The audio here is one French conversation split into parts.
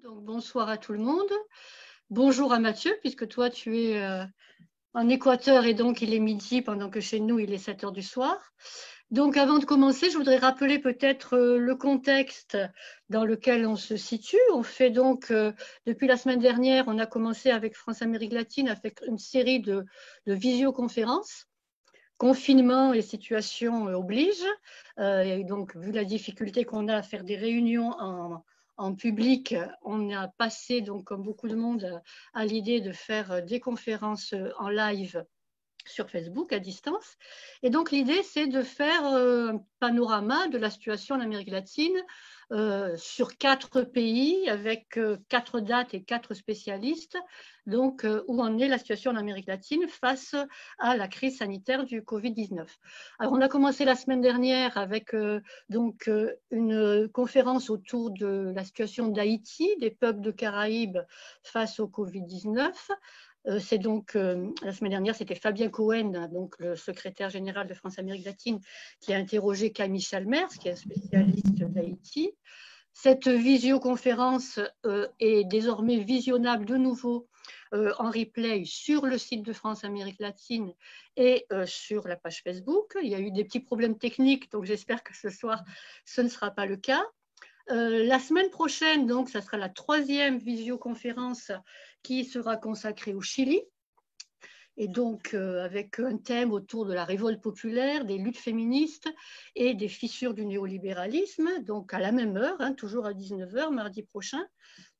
Donc, bonsoir à tout le monde. Bonjour à Mathieu, puisque toi, tu es en Équateur et donc il est midi, pendant que chez nous, il est 7 heures du soir. Donc, avant de commencer, je voudrais rappeler peut-être le contexte dans lequel on se situe. On fait donc, depuis la semaine dernière, on a commencé avec France Amérique Latine à faire une série de visioconférences. Confinement et situation oblige. Et donc, vu la difficulté qu'on a à faire des réunions en public, on a passé, donc, comme beaucoup de monde, à l'idée de faire des conférences en live sur Facebook à distance. Et donc, l'idée, c'est de faire un panorama de la situation en Amérique latine sur 4 pays avec 4 dates et 4 spécialistes, donc où en est la situation en Amérique latine face à la crise sanitaire du Covid-19. Alors, on a commencé la semaine dernière avec une conférence autour de la situation d'Haïti, des peuples de Caraïbes face au Covid-19. C'est donc, la semaine dernière, c'était Fabien Cohen, donc le secrétaire général de France Amérique Latine, qui a interrogé Camille Chalmers, qui est un spécialiste d'Haïti. Cette visioconférence est désormais visionnable de nouveau en replay sur le site de France Amérique Latine et sur la page Facebook. Il y a eu des petits problèmes techniques, donc j'espère que ce soir, ce ne sera pas le cas. La semaine prochaine, donc, ça sera la 3e visioconférence qui sera consacrée au Chili. Et donc, avec un thème autour de la révolte populaire, des luttes féministes et des fissures du néolibéralisme, donc à la même heure, toujours à 19 h, mardi prochain,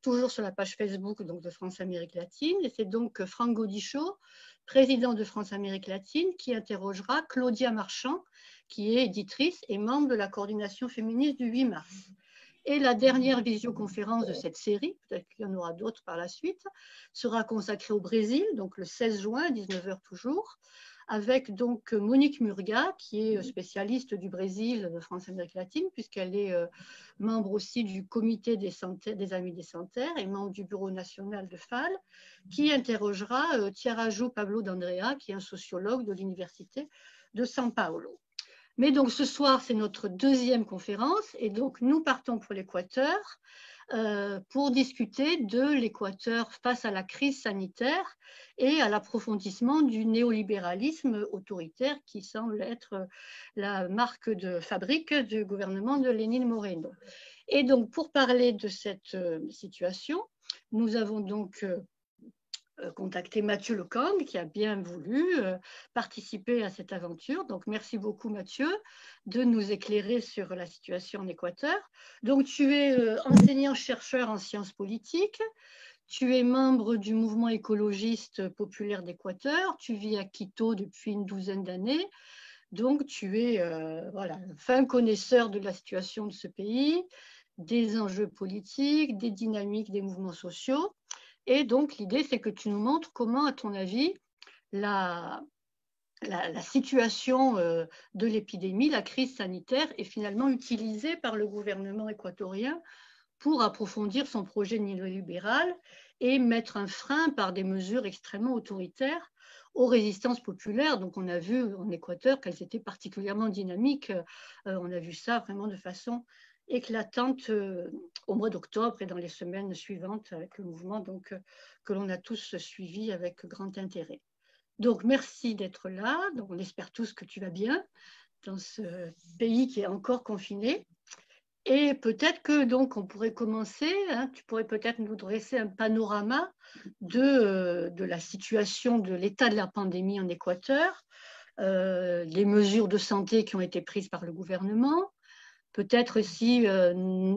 toujours sur la page Facebook donc, de France Amérique Latine. Et c'est donc Franck Gaudichaud, président de France Amérique Latine, qui interrogera Claudia Marchand, qui est éditrice et membre de la coordination féministe du 8 mars. Et la dernière visioconférence de cette série, peut-être qu'il y en aura d'autres par la suite, sera consacrée au Brésil, donc le 16 juin à 19 h toujours, avec donc Monique Murga, qui est spécialiste du Brésil de France Amérique Latine, puisqu'elle est membre aussi du comité des Amis des Santerres et membre du bureau national de FAL, qui interrogera Tiaraju Pablo d'Andrea, qui est un sociologue de l'université de São Paulo. Mais donc ce soir, c'est notre 2e conférence et donc nous partons pour l'Équateur pour discuter de l'Équateur face à la crise sanitaire et à l'approfondissement du néolibéralisme autoritaire qui semble être la marque de fabrique du gouvernement de Lénine Moreno. Et donc pour parler de cette situation, nous avons donc contacté Mathieu Lecang, qui a bien voulu participer à cette aventure. Donc, merci beaucoup, Mathieu, de nous éclairer sur la situation en Équateur. Donc, tu es enseignant-chercheur en sciences politiques, tu es membre du mouvement écologiste populaire d'Équateur, tu vis à Quito depuis une 12aine d'années, donc tu es voilà, fin connaisseur de la situation de ce pays, des enjeux politiques, des dynamiques des mouvements sociaux. Et donc, l'idée, c'est que tu nous montres comment, à ton avis, la situation de l'épidémie, la crise sanitaire, est finalement utilisée par le gouvernement équatorien pour approfondir son projet néolibéral et mettre un frein par des mesures extrêmement autoritaires aux résistances populaires. Donc, on a vu en Équateur qu'elles étaient particulièrement dynamiques. On a vu ça vraiment de façon éclatante au mois d'octobre et dans les semaines suivantes avec le mouvement donc, que l'on a tous suivi avec grand intérêt. Donc, merci d'être là. Donc, on espère tous que tu vas bien dans ce pays qui est encore confiné. Et peut-être que donc on pourrait commencer, tu pourrais peut-être nous dresser un panorama de la situation de l'état de la pandémie en Équateur, les mesures de santé qui ont été prises par le gouvernement, peut-être aussi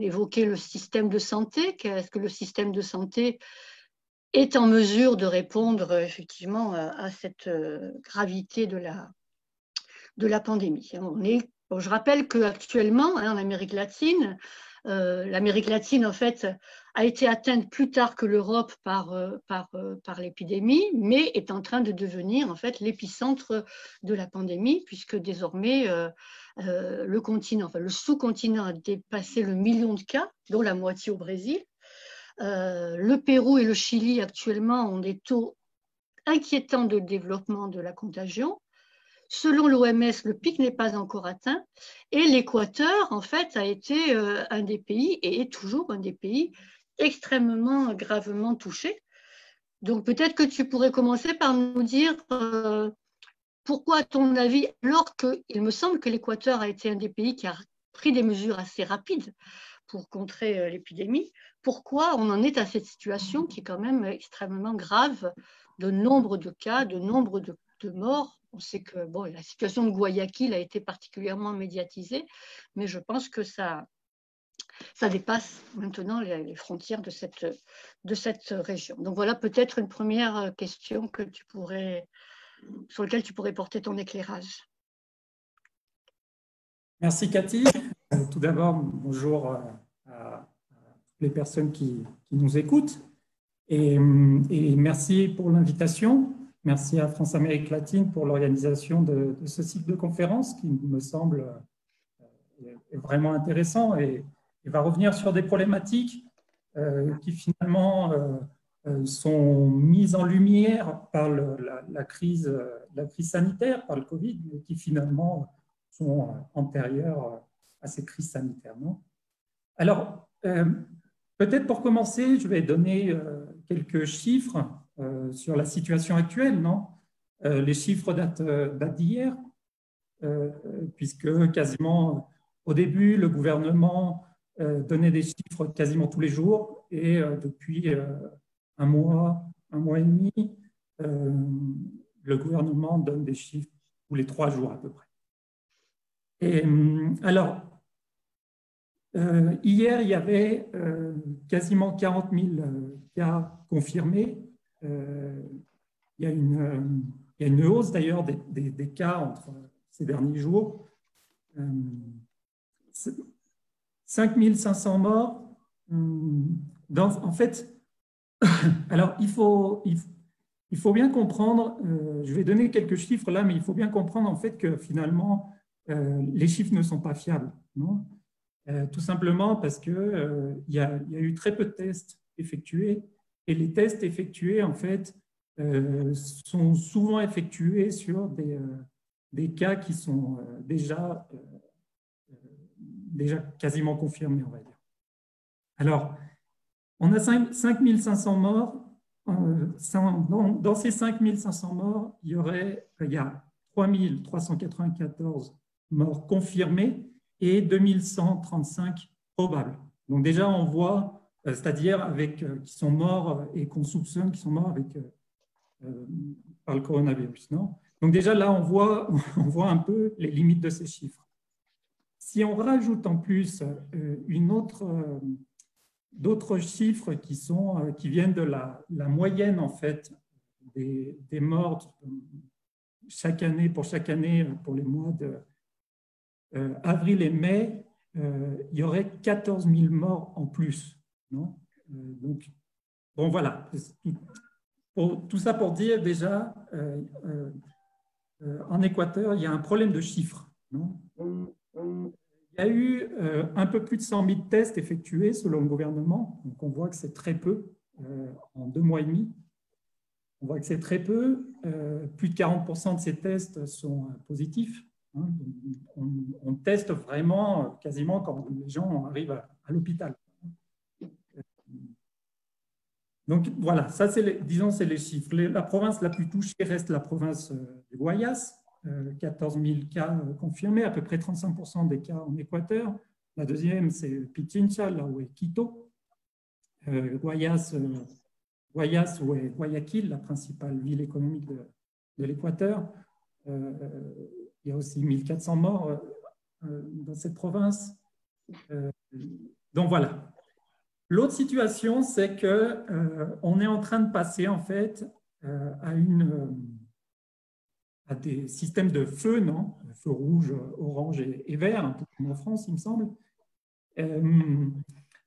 évoquer le système de santé. Est-ce que le système de santé est en mesure de répondre effectivement à cette gravité de la pandémie? Je rappelle qu'actuellement, en Amérique latine, l'Amérique latine, en fait, a été atteinte plus tard que l'Europe par l'épidémie, mais est en train de devenir, en fait, l'épicentre de la pandémie, puisque désormais, le continent, enfin, le sous-continent a dépassé le 1 million de cas, dont la moitié au Brésil. Le Pérou et le Chili, actuellement, ont des taux inquiétants de développement de la contagion. Selon l'OMS, le pic n'est pas encore atteint et l'Équateur, en fait, a été un des pays et est toujours un des pays extrêmement gravement touchés. Donc peut-être que tu pourrais commencer par nous dire pourquoi, à ton avis, alors qu'il me semble que l'Équateur a été un des pays qui a pris des mesures assez rapides pour contrer l'épidémie, pourquoi on en est à cette situation qui est quand même extrêmement grave, de nombre de cas, de nombre de morts. On sait que bon, la situation de Guayaquil a été particulièrement médiatisée, mais je pense que ça dépasse maintenant les frontières de cette région. Donc voilà peut-être une première question sur laquelle tu pourrais porter ton éclairage. Merci Cathy. Tout d'abord, bonjour à toutes les personnes qui nous écoutent et merci pour l'invitation. Merci à France Amérique Latine pour l'organisation de ce cycle de conférences qui me semble vraiment intéressant et va revenir sur des problématiques qui finalement sont mises en lumière par la crise sanitaire, par le Covid, mais qui finalement sont antérieures à ces crises sanitaires. Non? Alors, peut-être pour commencer, je vais donner quelques chiffres sur la situation actuelle. Non? Les chiffres datent d'hier, puisque quasiment au début, le gouvernement donnait des chiffres quasiment tous les jours et depuis un mois et demi, le gouvernement donne des chiffres tous les 3 jours à peu près. Et alors, hier, il y avait quasiment 40 000 cas confirmés. Il y a une hausse d'ailleurs des cas entre ces derniers jours. 5 500 morts. En fait, alors il faut bien comprendre, je vais donner quelques chiffres là, mais il faut bien comprendre en fait que finalement, les chiffres ne sont pas fiables. Non? Tout simplement parce qu'il y a eu très peu de tests effectués et les tests effectués en fait sont souvent effectués sur des cas qui sont déjà quasiment confirmés, on va dire. Alors, on a 5 500 morts. Dans ces 5 500 morts, il y a 3 394 morts confirmés et 2135 probables. Donc déjà, on voit, c'est-à-dire qui sont morts et qu'on soupçonne qu'ils sont morts par le coronavirus. Non? Donc déjà, là, on voit un peu les limites de ces chiffres. Si on rajoute en plus d'autres chiffres qui viennent de la moyenne en fait des morts pour chaque année pour les mois de avril et mai, il y aurait 14 000 morts en plus. Non? Donc, bon voilà, tout ça pour dire déjà, en Équateur, il y a un problème de chiffres. Non? Il y a eu un peu plus de 100 000 tests effectués selon le gouvernement. Donc, on voit que c'est très peu en 2 mois et demi. On voit que c'est très peu. Plus de 40% de ces tests sont positifs. Hein. On teste vraiment quasiment quand les gens arrivent à l'hôpital. Donc, voilà, ça, disons, c'est les chiffres. La province la plus touchée reste la province du Guayas. 14 000 cas confirmés, à peu près 35% des cas en Équateur. La deuxième, c'est Pichincha, là où est Quito. Guayas, où est Guayaquil, la principale ville économique de l'Équateur. Il y a aussi 1400 morts dans cette province. Donc voilà. L'autre situation, c'est qu'on est en train de passer en fait à des systèmes de feux, non? Feu rouge, orange et vert, un peu comme en France, il me semble.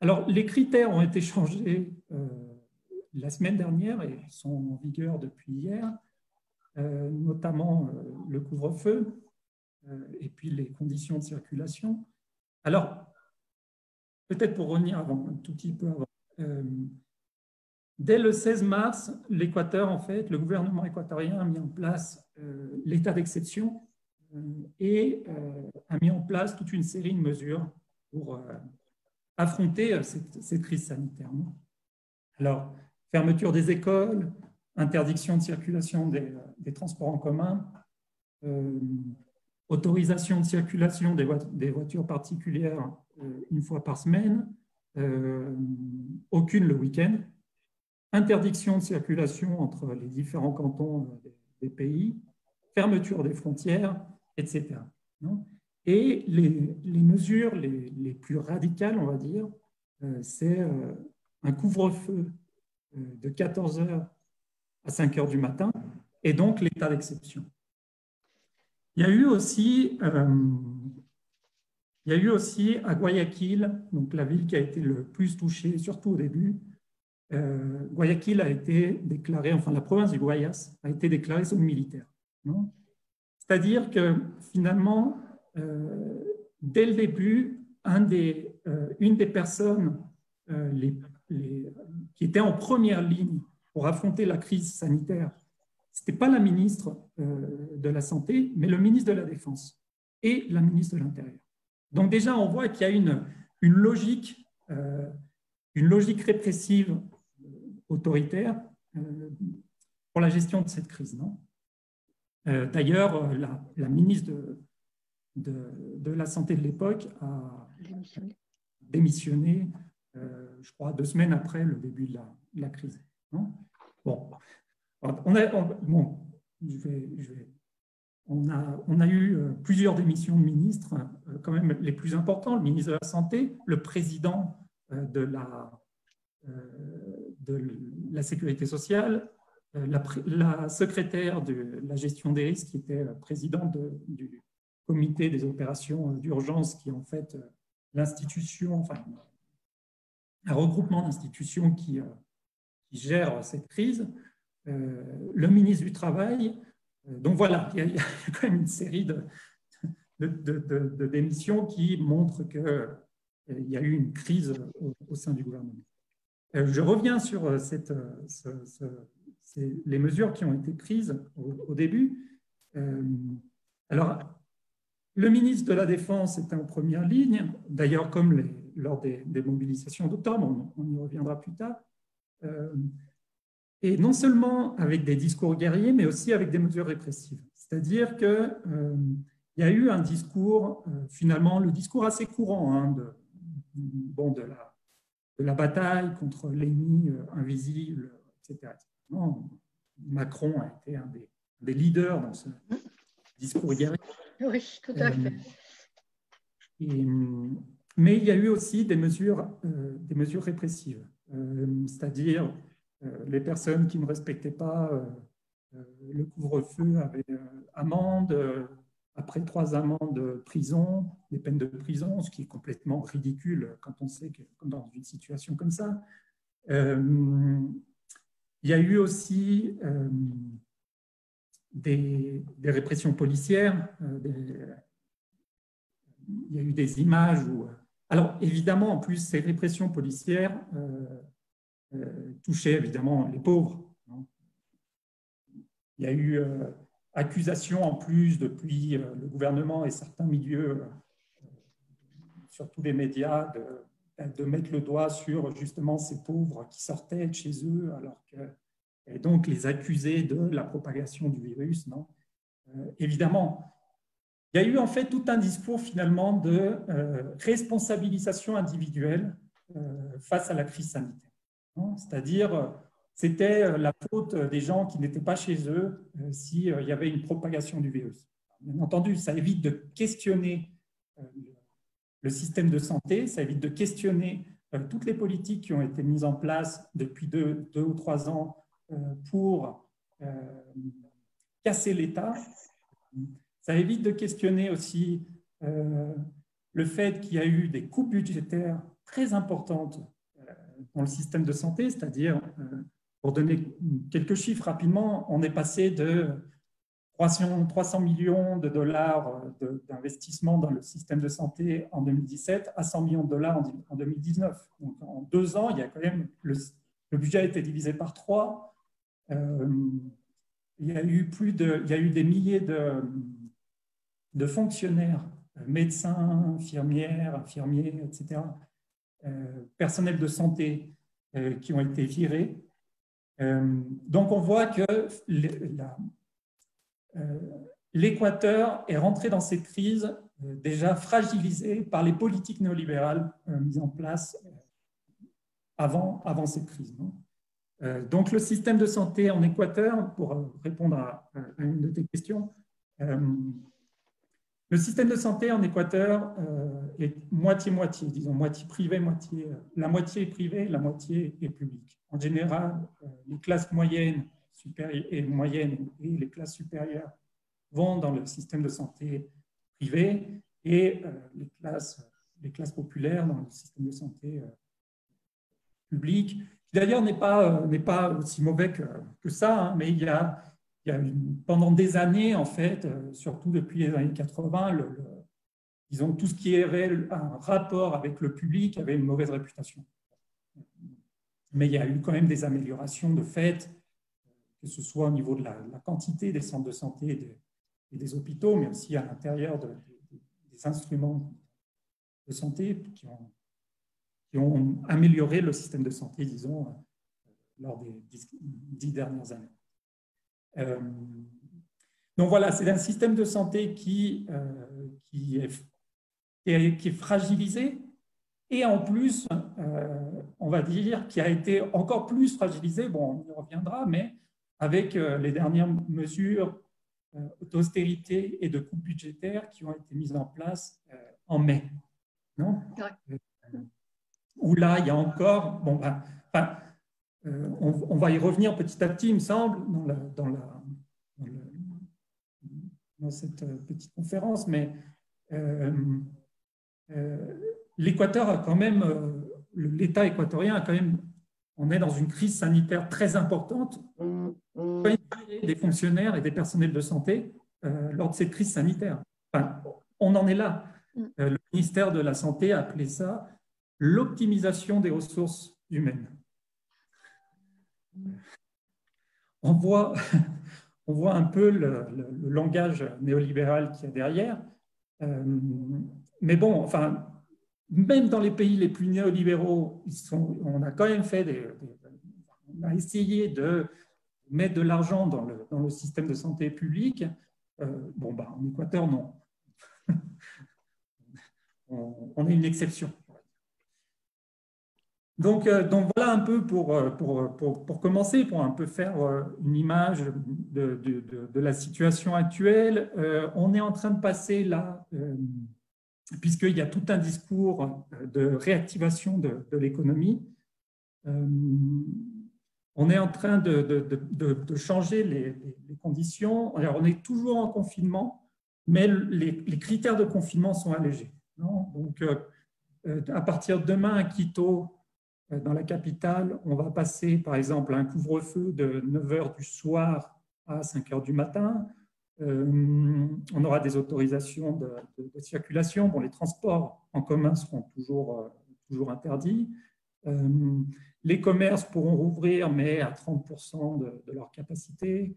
Alors, les critères ont été changés la semaine dernière et sont en vigueur depuis hier, notamment le couvre-feu et puis les conditions de circulation. Alors, peut-être pour revenir un tout petit peu avant, dès le 16 mars, l'Équateur, en fait, le gouvernement équatorien a mis en place l'état d'exception et a mis en place toute une série de mesures affronter cette crise sanitaire. Non? Alors, fermeture des écoles, interdiction de circulation des transports en commun, autorisation de circulation des voitures particulières une fois par semaine, aucune le week-end, interdiction de circulation entre les différents cantons des pays, fermeture des frontières, etc. Non? Et les mesures les plus radicales, on va dire, c'est un couvre-feu de 14 heures à 5 heures du matin, et donc l'état d'exception. Il y a eu aussi à Guayaquil, donc la ville qui a été le plus touchée, surtout au début, Guayaquil a été déclarée, enfin la province du Guayas a été déclarée zone militaire. C'est-à-dire que finalement, dès le début, une des personnes qui était en première ligne pour affronter la crise sanitaire, ce n'était pas la ministre de la Santé, mais le ministre de la Défense et la ministre de l'Intérieur. Donc déjà, on voit qu'il y a une logique répressive autoritaire pour la gestion de cette crise. D'ailleurs, la ministre de la Santé de l'époque a démissionné, je crois, 2 semaines après le début de la crise. Non? Bon, on a eu plusieurs démissions de ministres, quand même les plus importants, le ministre de la Santé, le président de la Sécurité sociale, la secrétaire de la gestion des risques, qui était présidente du comité des opérations d'urgence, qui est en fait l'institution, enfin, un regroupement d'institutions qui gère cette crise, le ministre du Travail. Donc voilà, il y a quand même une série de démissions qui montrent qu'il y a eu une crise au sein du gouvernement. Je reviens sur les mesures qui ont été prises au début. Alors, le ministre de la Défense était en première ligne, d'ailleurs comme lors des mobilisations d'octobre, on y reviendra plus tard. Et non seulement avec des discours guerriers, mais aussi avec des mesures répressives. C'est-à-dire qu'il y a eu un discours, finalement, le discours assez courant de la bataille contre l'ennemi invisible, etc. Non, Macron a été un des leaders dans ce discours guerrier. Oui, tout à fait. Mais il y a eu aussi des mesures répressives, c'est-à-dire les personnes qui ne respectaient pas le couvre-feu avaient amende, après 3 amendes de prison, des peines de prison, ce qui est complètement ridicule quand on sait que dans une situation comme ça. Il y a eu aussi des répressions policières, il y a eu des images où... Alors, évidemment, en plus, ces répressions policières touchaient évidemment les pauvres. Il y a eu accusation en plus depuis le gouvernement et certains milieux, surtout les médias, de mettre le doigt sur justement ces pauvres qui sortaient de chez eux, alors que, et donc les accuser de la propagation du virus. Non, évidemment, il y a eu en fait tout un discours finalement de responsabilisation individuelle face à la crise sanitaire. C'est-à-dire, c'était la faute des gens qui n'étaient pas chez eux s'il y avait une propagation du virus. Bien entendu, ça évite de questionner le système de santé, ça évite de questionner toutes les politiques qui ont été mises en place depuis 2 ou 3 ans pour casser l'État. Ça évite de questionner aussi le fait qu'il y a eu des coupes budgétaires très importantes dans le système de santé, c'est-à-dire, pour donner quelques chiffres rapidement, on est passé de 300 millions de dollars d'investissement dans le système de santé en 2017 à 100 millions de dollars en 2019. Donc, en 2 ans, il y a quand même le budget a été divisé par 3. Il y a eu des milliers de fonctionnaires, médecins, infirmières, infirmiers, etc., personnels de santé qui ont été virés. Donc, on voit que l'Équateur est rentré dans cette crise déjà fragilisé par les politiques néolibérales mises en place avant cette crise. Donc, le système de santé en Équateur, pour répondre à une de tes questions, le système de santé en Équateur est moitié-moitié, disons moitié privé, la moitié est privée, la moitié est publique. En général, les classes moyennes et les classes supérieures vont dans le système de santé privé et les classes populaires dans le système de santé public, qui d'ailleurs n'est pas aussi mauvais que ça, hein, mais il y a pendant des années, en fait, surtout depuis les années 80, disons, tout ce qui avait un rapport avec le public avait une mauvaise réputation. Mais il y a eu quand même des améliorations de fait, que ce soit au niveau de la quantité des centres de santé et des hôpitaux, mais aussi à l'intérieur des instruments de santé qui ont amélioré le système de santé, disons, lors des 10 dernières années. Donc voilà, c'est un système de santé qui est fragilisé et en plus, on va dire, qui a été encore plus fragilisé, bon, on y reviendra, mais avec les dernières mesures d'austérité et de coupes budgétaires qui ont été mises en place en mai. Non ? Où là, il y a encore, bon, on va y revenir petit à petit, il me semble, dans cette petite conférence, mais l'Équateur a quand même, l'État équatorien a quand même, on est dans une crise sanitaire très importante, des fonctionnaires et des personnels de santé lors de cette crise sanitaire. Enfin, on en est là. Le ministère de la Santé a appelé ça l'optimisation des ressources humaines. On voit un peu le langage néolibéral qu'il y a derrière. Mais bon, enfin, même dans les pays les plus néolibéraux, on a quand même on a essayé de mettre de l'argent dans le système de santé public. En Équateur, non. On est une exception. Donc voilà un peu pour commencer, pour un peu faire une image de la situation actuelle. On est en train de passer là, puisqu'il y a tout un discours de réactivation de l'économie. On est en train de changer les conditions. Alors, on est toujours en confinement, mais les critères de confinement sont allégés. Non ? Donc, à partir de demain, à Quito, dans la capitale, on va passer, par exemple, à un couvre-feu de 9 h du soir à 5 h du matin. On aura des autorisations de circulation. Bon, les transports en commun seront toujours interdits. Les commerces pourront rouvrir, mais à 30% de leur capacité.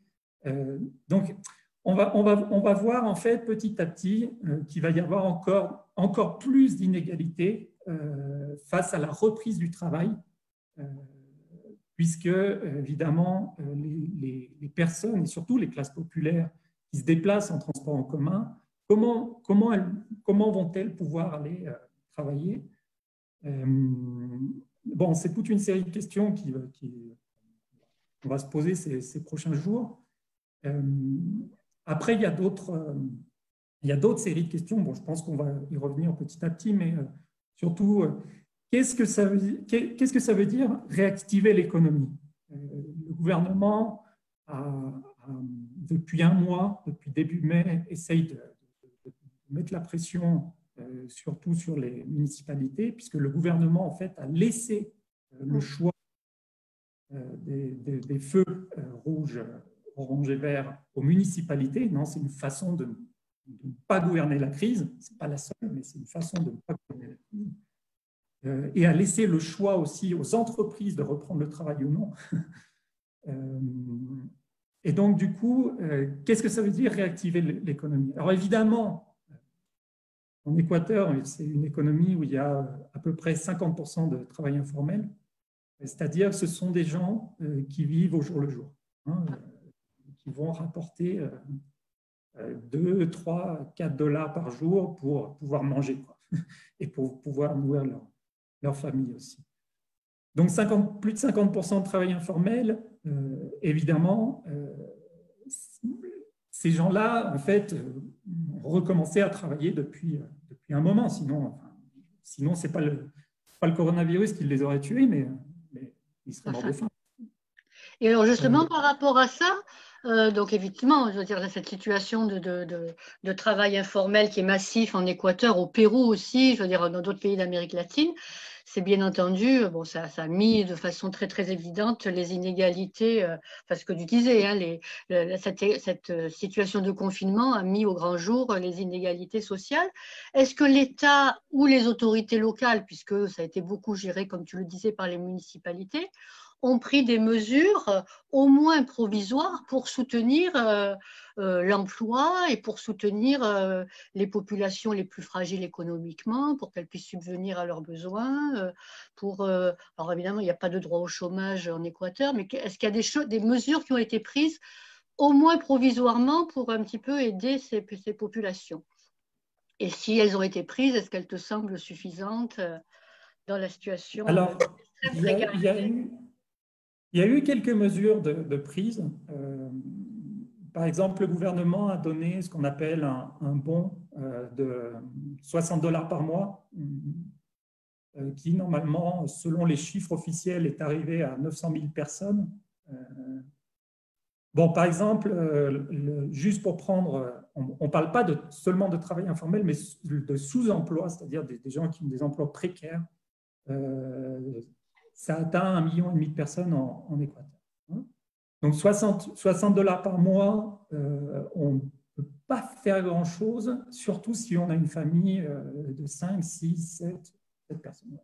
Donc, on va voir en fait petit à petit qu'il va y avoir encore plus d'inégalités face à la reprise du travail, puisque évidemment les personnes et surtout les classes populaires qui se déplacent en transport en commun, comment vont-elles pouvoir aller travailler? Bon, c'est toute une série de questions qu'on va se poser ces prochains jours. Après, il y a d'autres séries de questions. Bon, je pense qu'on va y revenir petit à petit, mais surtout, qu'est-ce que ça veut dire réactiver l'économie? Le gouvernement, depuis un mois, depuis début mai, essaye de mettre la pression surtout sur les municipalités, puisque le gouvernement, en fait, a laissé le choix des feux rouges, orange et vert aux municipalités. Non, c'est une façon de ne pas gouverner la crise. Ce n'est pas la seule, mais c'est une façon de ne pas gouverner la crise. Et a laissé le choix aussi aux entreprises de reprendre le travail ou non. Et donc, du coup, qu'est-ce que ça veut dire réactiver l'économie? Alors, évidemment, en Équateur, c'est une économie où il y a à peu près 50% de travail informel, c'est-à-dire que ce sont des gens qui vivent au jour le jour, hein, qui vont rapporter 2, 3, 4 dollars par jour pour pouvoir manger, quoi, et pour pouvoir nourrir leur famille aussi. Donc plus de 50% de travail informel, évidemment, ces gens-là, en fait, ont recommencé à travailler depuis un moment. Sinon ce n'est pas le coronavirus qui les aurait tués, mais ils seraient morts de faim. Et alors justement, par rapport à ça, donc effectivement, je veux dire, cette situation de travail informel qui est massif en Équateur, au Pérou aussi, je veux dire, dans d'autres pays d'Amérique latine, c'est bien entendu, bon, ça a mis de façon très, très évidente les inégalités, parce que tu disais, hein, cette situation de confinement a mis au grand jour les inégalités sociales. Est-ce que l'État ou les autorités locales, puisque ça a été beaucoup géré, comme tu le disais, par les municipalités, ont pris des mesures au moins provisoires pour soutenir l'emploi et pour soutenir les populations les plus fragiles économiquement, pour qu'elles puissent subvenir à leurs besoins. Alors évidemment, il n'y a pas de droit au chômage en Équateur, mais est-ce qu'il y a des mesures qui ont été prises au moins provisoirement pour un petit peu aider ces populations? Et si elles ont été prises, est-ce qu'elles te semblent suffisantes dans la situation Alors, très précaire? Il y a eu quelques mesures de prise. Par exemple, le gouvernement a donné ce qu'on appelle un bon de 60 dollars par mois, qui normalement, selon les chiffres officiels, est arrivé à 900 000 personnes. Bon, par exemple, juste pour prendre, on ne parle pas seulement de travail informel, mais de sous-emploi, c'est-à-dire des gens qui ont des emplois précaires. Ça atteint 1,5 million de personnes en Équateur. Donc 60 dollars par mois, on ne peut pas faire grand-chose, surtout si on a une famille de 5, 6, 7 personnes.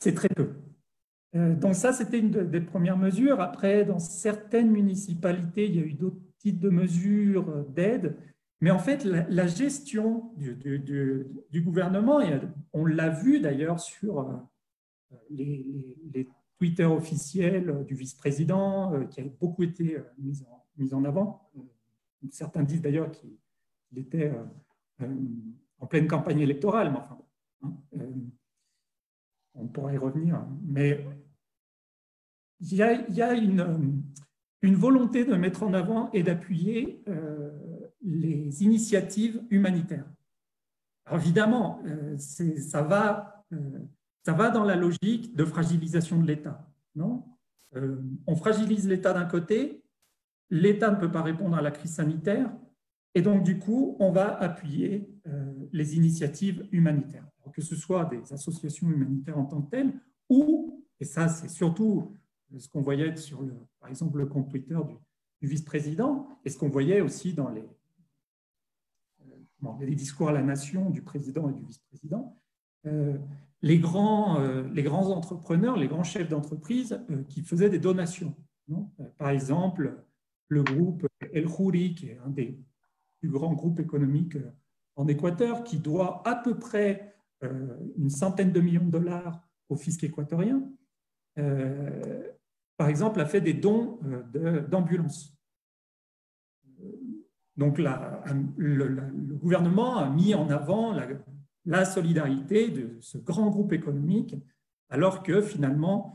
C'est très peu. Donc ça, c'était une des premières mesures. Après, dans certaines municipalités, il y a eu d'autres types de mesures d'aide. Mais en fait, la gestion du gouvernement, et on l'a vu d'ailleurs sur les Twitter officiels du vice-président, qui a beaucoup été mis en avant. Certains disent d'ailleurs qu'il était en pleine campagne électorale, mais enfin, hein, on pourra y revenir. Mais il y a une volonté de mettre en avant et d'appuyer les initiatives humanitaires. Alors évidemment, ça va dans la logique de fragilisation de l'État. On fragilise l'État d'un côté, l'État ne peut pas répondre à la crise sanitaire, et donc du coup, on va appuyer les initiatives humanitaires, alors que ce soit des associations humanitaires en tant que telles, ou, et ça c'est surtout ce qu'on voyait sur, par exemple, le compte Twitter du vice-président, et ce qu'on voyait aussi dans les discours à la nation du président et du vice-président, les grands entrepreneurs, les grands chefs d'entreprise qui faisaient des donations. Par exemple, le groupe El Khoury, qui est un des plus grands groupes économiques en Équateur, qui doit à peu près une centaine de millions de dollars au fisc équatorien, par exemple, a fait des dons d'ambulances. Donc, le gouvernement a mis en avant la solidarité de ce grand groupe économique, alors que finalement,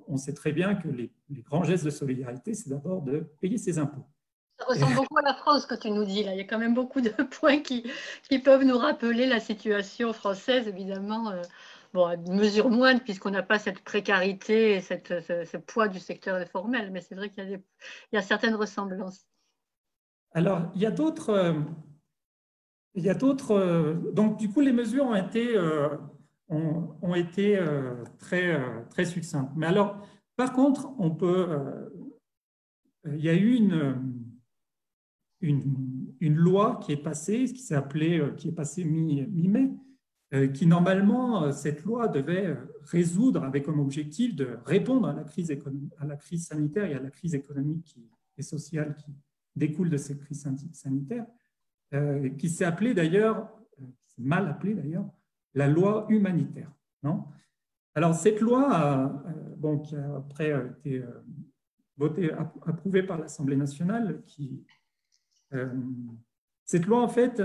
on sait très bien que les grands gestes de solidarité, c'est d'abord de payer ses impôts. Ça ressemble beaucoup à la France que tu nous dis là. Il y a quand même beaucoup de points qui peuvent nous rappeler la situation française, évidemment. Bon, à mesure moindre, puisqu'on n'a pas cette précarité et ce poids du secteur informel, mais c'est vrai qu'il y a certaines ressemblances. Alors, il y a d'autres. Donc, du coup, les mesures ont été très succinctes. Mais alors, par contre, il y a eu une loi qui est passée, qui est passée mi-mai, qui normalement, cette loi devait résoudre avec comme objectif de répondre à la crise sanitaire et à la crise économique et sociale qui découle de cette crise sanitaire. qui s'est appelée d'ailleurs, mal appelée d'ailleurs, la loi humanitaire. Non? Alors, cette loi, qui a après été votée, approuvée par l'Assemblée nationale, cette loi, en fait,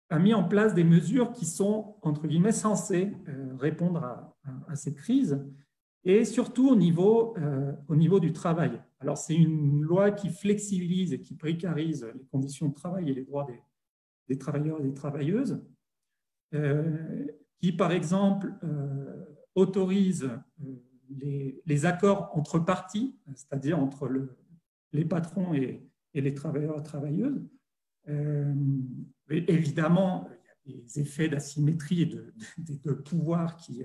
a mis en place des mesures qui sont, entre guillemets, censées répondre à cette crise, et surtout au niveau du travail. Alors, c'est une loi qui flexibilise et qui précarise les conditions de travail et les droits des travailleurs et des travailleuses, qui, par exemple, autorise les accords entre parties, c'est-à-dire entre les patrons et les travailleurs et travailleuses. Évidemment, il y a des effets d'asymétrie et de pouvoir qui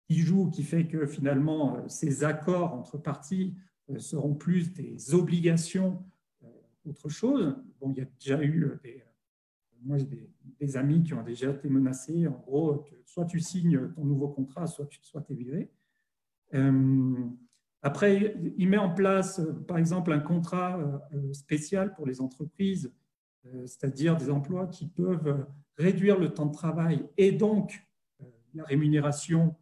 jouent, qui fait que finalement, ces accords entre parties seront plus des obligations qu'autre chose. Bon, il y a déjà eu moi, j'ai des amis qui ont déjà été menacés, en gros, que soit tu signes ton nouveau contrat, soit tu es viré. Après, il met en place, par exemple, un contrat spécial pour les entreprises, c'est-à-dire des emplois qui peuvent réduire le temps de travail et donc la rémunération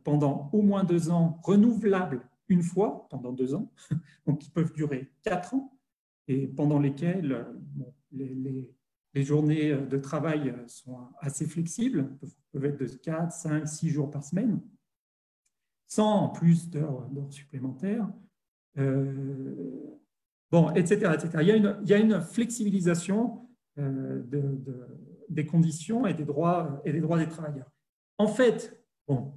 pendant au moins 2 ans, renouvelable une fois pendant 2 ans, donc qui peuvent durer 4 ans, et pendant lesquels les journées de travail sont assez flexibles, peuvent être de 4, 5, 6 jours par semaine, sans en plus d'heures supplémentaires, etc., etc. Il y a une flexibilisation des conditions et des droits des travailleurs. En fait, pour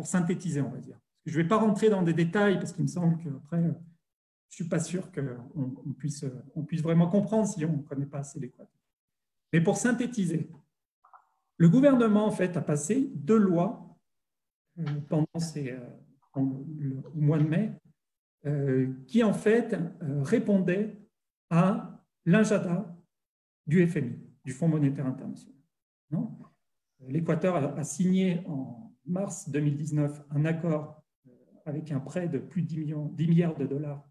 synthétiser, on va dire. Je ne vais pas rentrer dans des détails parce qu'il me semble qu'après, je ne suis pas sûr qu'on puisse vraiment comprendre si on ne connaît pas assez l'Équateur. Mais pour synthétiser, le gouvernement en fait, a passé 2 lois au mois de mai qui en fait répondaient à l'agenda du FMI, du Fonds monétaire international. L'Équateur a signé en mars 2019 un accord avec un prêt de plus de 10 milliards de dollars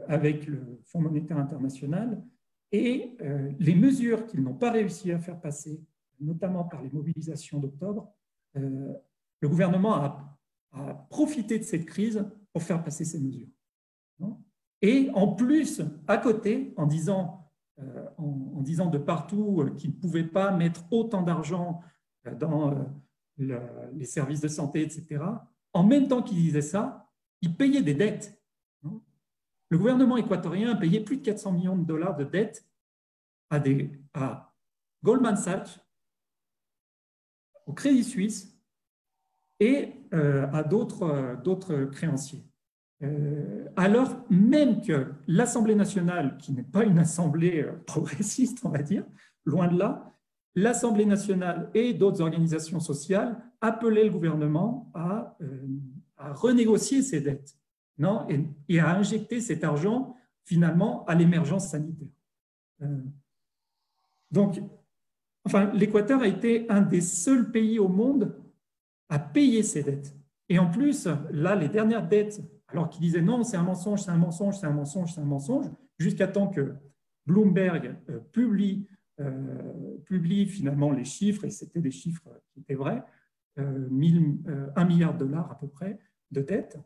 avec le Fonds monétaire international, et les mesures qu'ils n'ont pas réussi à faire passer, notamment par les mobilisations d'octobre, le gouvernement a profité de cette crise pour faire passer ces mesures. Et en plus, à côté, en disant de partout qu'ils ne pouvaient pas mettre autant d'argent dans les services de santé, etc., en même temps qu'ils disaient ça, ils payaient des dettes. Le gouvernement équatorien a payé plus de 400 millions de dollars de dettes à Goldman Sachs, au Crédit Suisse et à d'autres créanciers. Alors même que l'Assemblée nationale, qui n'est pas une assemblée progressiste, on va dire, loin de là, l'Assemblée nationale et d'autres organisations sociales appelaient le gouvernement à renégocier ses dettes, et à injecter cet argent finalement à l'émergence sanitaire. Donc, l'Équateur a été un des seuls pays au monde à payer ses dettes. Et en plus, là, les dernières dettes, alors qu'ils disaient non, c'est un mensonge, c'est un mensonge, c'est un mensonge, c'est un mensonge, jusqu'à temps que Bloomberg publie finalement les chiffres, et c'était des chiffres qui étaient vrais, 1 milliard de dollars à peu près de dettes.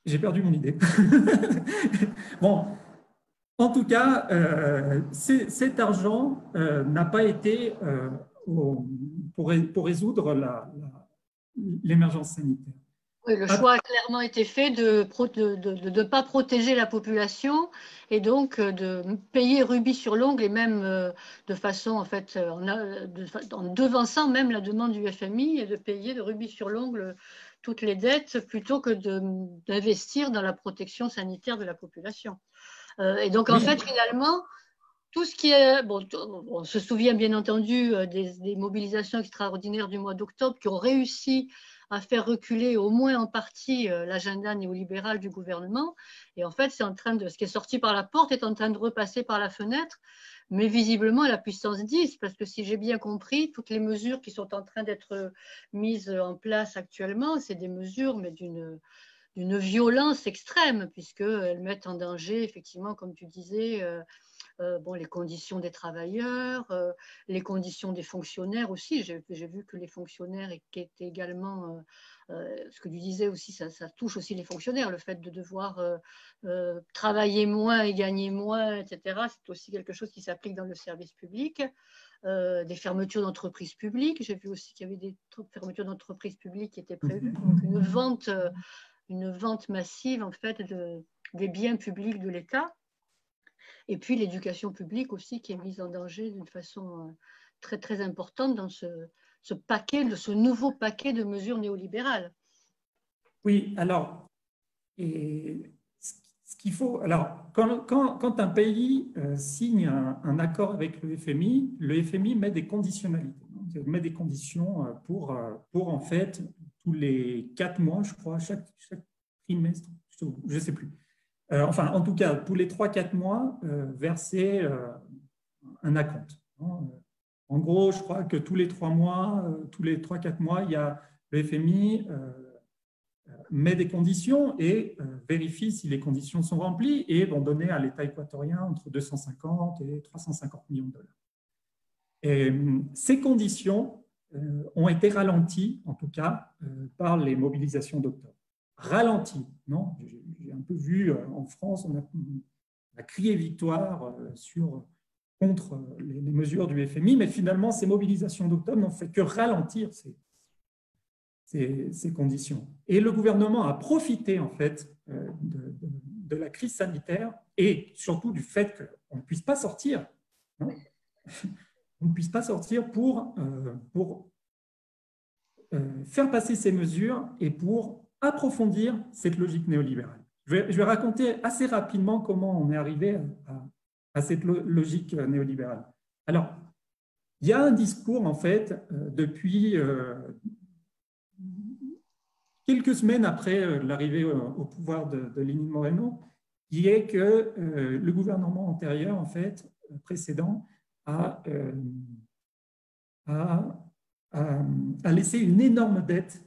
J'ai perdu mon idée. Bon, en tout cas, cet argent n'a pas été pour résoudre l'émergence sanitaire. Oui, le choix a clairement été fait de ne pas protéger la population et donc de payer rubis sur l'ongle, et même de façon, en fait, en devançant même la demande du FMI, et de payer de rubis sur l'ongle toutes les dettes plutôt que d'investir dans la protection sanitaire de la population. Et donc, en fait, finalement, tout ce qui est… on se souvient bien entendu des mobilisations extraordinaires du mois d'octobre qui ont réussi à faire reculer au moins en partie l'agenda néolibéral du gouvernement. Et en fait, ce qui est sorti par la porte est en train de repasser par la fenêtre. mais visiblement à la puissance 10, parce que si j'ai bien compris, toutes les mesures qui sont en train d'être mises en place actuellement, c'est des mesures, mais d'une violence extrême, puisqu'elles mettent en danger, effectivement, comme tu disais, bon, les conditions des travailleurs, les conditions des fonctionnaires aussi. J'ai vu que les fonctionnaires qui étaient également, ce que tu disais aussi, ça touche aussi les fonctionnaires, le fait de devoir travailler moins et gagner moins, etc. C'est aussi quelque chose qui s'applique dans le service public. Des fermetures d'entreprises publiques. J'ai vu aussi qu'il y avait des fermetures d'entreprises publiques qui étaient prévues. Donc une vente massive en fait des biens publics de l'État. Et puis l'éducation publique aussi qui est mise en danger d'une façon très très importante dans ce nouveau paquet de mesures néolibérales. Oui, alors, et ce qu'il faut, alors, quand un pays signe un accord avec le FMI met des conditionnalités, met des conditions pour en fait, tous les 4 mois, je crois, chaque trimestre, je ne sais plus. Enfin, en tout cas, tous les 3-4 mois, verser un acompte. En gros, je crois que tous les 3 mois, tous les 3-4 mois, il y a le FMI met des conditions et vérifie si les conditions sont remplies et vont donner à l'État équatorien entre 250 et 350 millions de dollars. Et ces conditions ont été ralenties, en tout cas, par les mobilisations d'octobre. Ralenties, non? J'ai un peu vu en France, on a crié victoire contre les mesures du FMI, mais finalement, ces mobilisations d'octobre n'ont fait que ralentir ces conditions. Et le gouvernement a profité, en fait, de la crise sanitaire et surtout du fait qu'on ne puisse pas sortir. Hein, on ne puisse pas sortir pour faire passer ces mesures et pour approfondir cette logique néolibérale. Je vais raconter assez rapidement comment on est arrivé à cette logique néolibérale. Alors, il y a un discours, en fait, depuis quelques semaines après l'arrivée au pouvoir de Lénine Moreno, qui est que le gouvernement antérieur, en fait, précédent, a laissé une énorme dette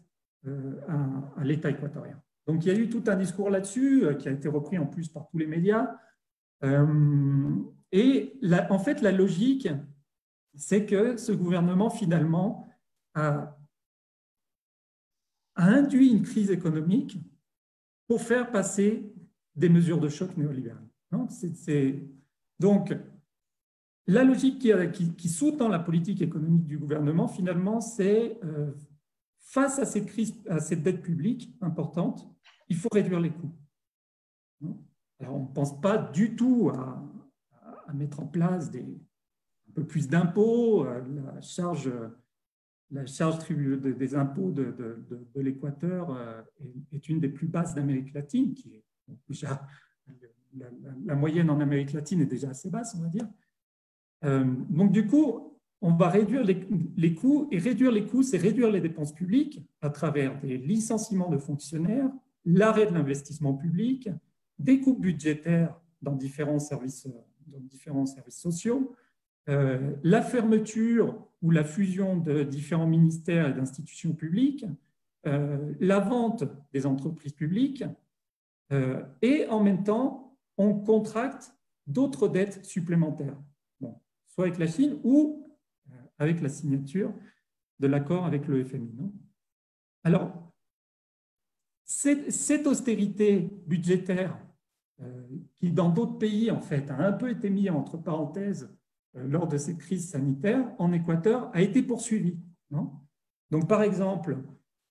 à l'État équatorien. Donc, il y a eu tout un discours là-dessus qui a été repris en plus par tous les médias. Et en fait, la logique, c'est que ce gouvernement, finalement, a induit une crise économique pour faire passer des mesures de choc néolibérales. Donc, la logique qui sous-tend la politique économique du gouvernement, finalement, c'est face à cette crise, à cette dette publique importante, il faut réduire les coûts. Alors, on ne pense pas du tout à mettre en place un peu plus d'impôts, la charge des impôts de l'Équateur est une des plus basses d'Amérique latine, qui est déjà, la moyenne en Amérique latine est déjà assez basse, on va dire. Donc, du coup, on va réduire les coûts, et réduire les coûts, c'est réduire les dépenses publiques à travers des licenciements de fonctionnaires, l'arrêt de l'investissement public, des coupes budgétaires dans différents services sociaux, la fermeture ou la fusion de différents ministères et d'institutions publiques, la vente des entreprises publiques, et en même temps, on contracte d'autres dettes supplémentaires, soit avec la Chine ou avec la signature de l'accord avec le FMI. Non? Alors, cette austérité budgétaire qui, dans d'autres pays, en fait, a un peu été mise entre parenthèses lors de cette crise sanitaire, en Équateur, a été poursuivie. Non? Donc, par exemple,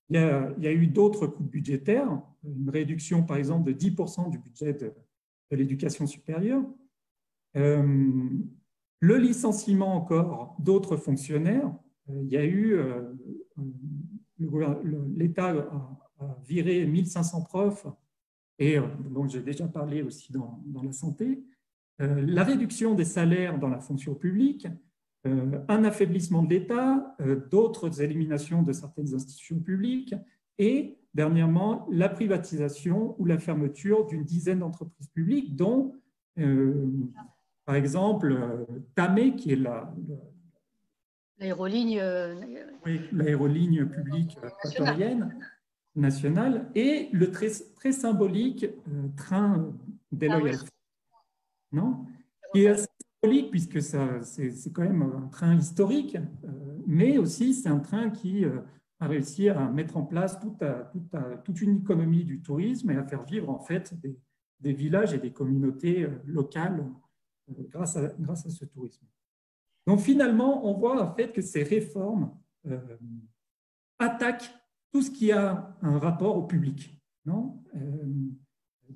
il y a eu d'autres coupes budgétaires, une réduction, par exemple, de 10% du budget de l'éducation supérieure, le licenciement encore d'autres fonctionnaires. Il y a eu, l'État a viré 1500 profs, et donc j'ai déjà parlé aussi dans la santé, la réduction des salaires dans la fonction publique, un affaiblissement de l'État, d'autres éliminations de certaines institutions publiques, et dernièrement, la privatisation ou la fermeture d'une dizaine d'entreprises publiques, dont par exemple, TAME, qui est l'aéroligne l'aéroligne publique équatorienne, nationale, et le très, très symbolique train d'Eloy Alfaro, non? Qui est assez symbolique puisque c'est quand même un train historique, mais aussi c'est un train qui a réussi à mettre en place toute une économie du tourisme et à faire vivre en fait des villages et des communautés locales grâce à ce tourisme. Donc finalement, on voit en fait que ces réformes attaquent tout ce qui a un rapport au public, non?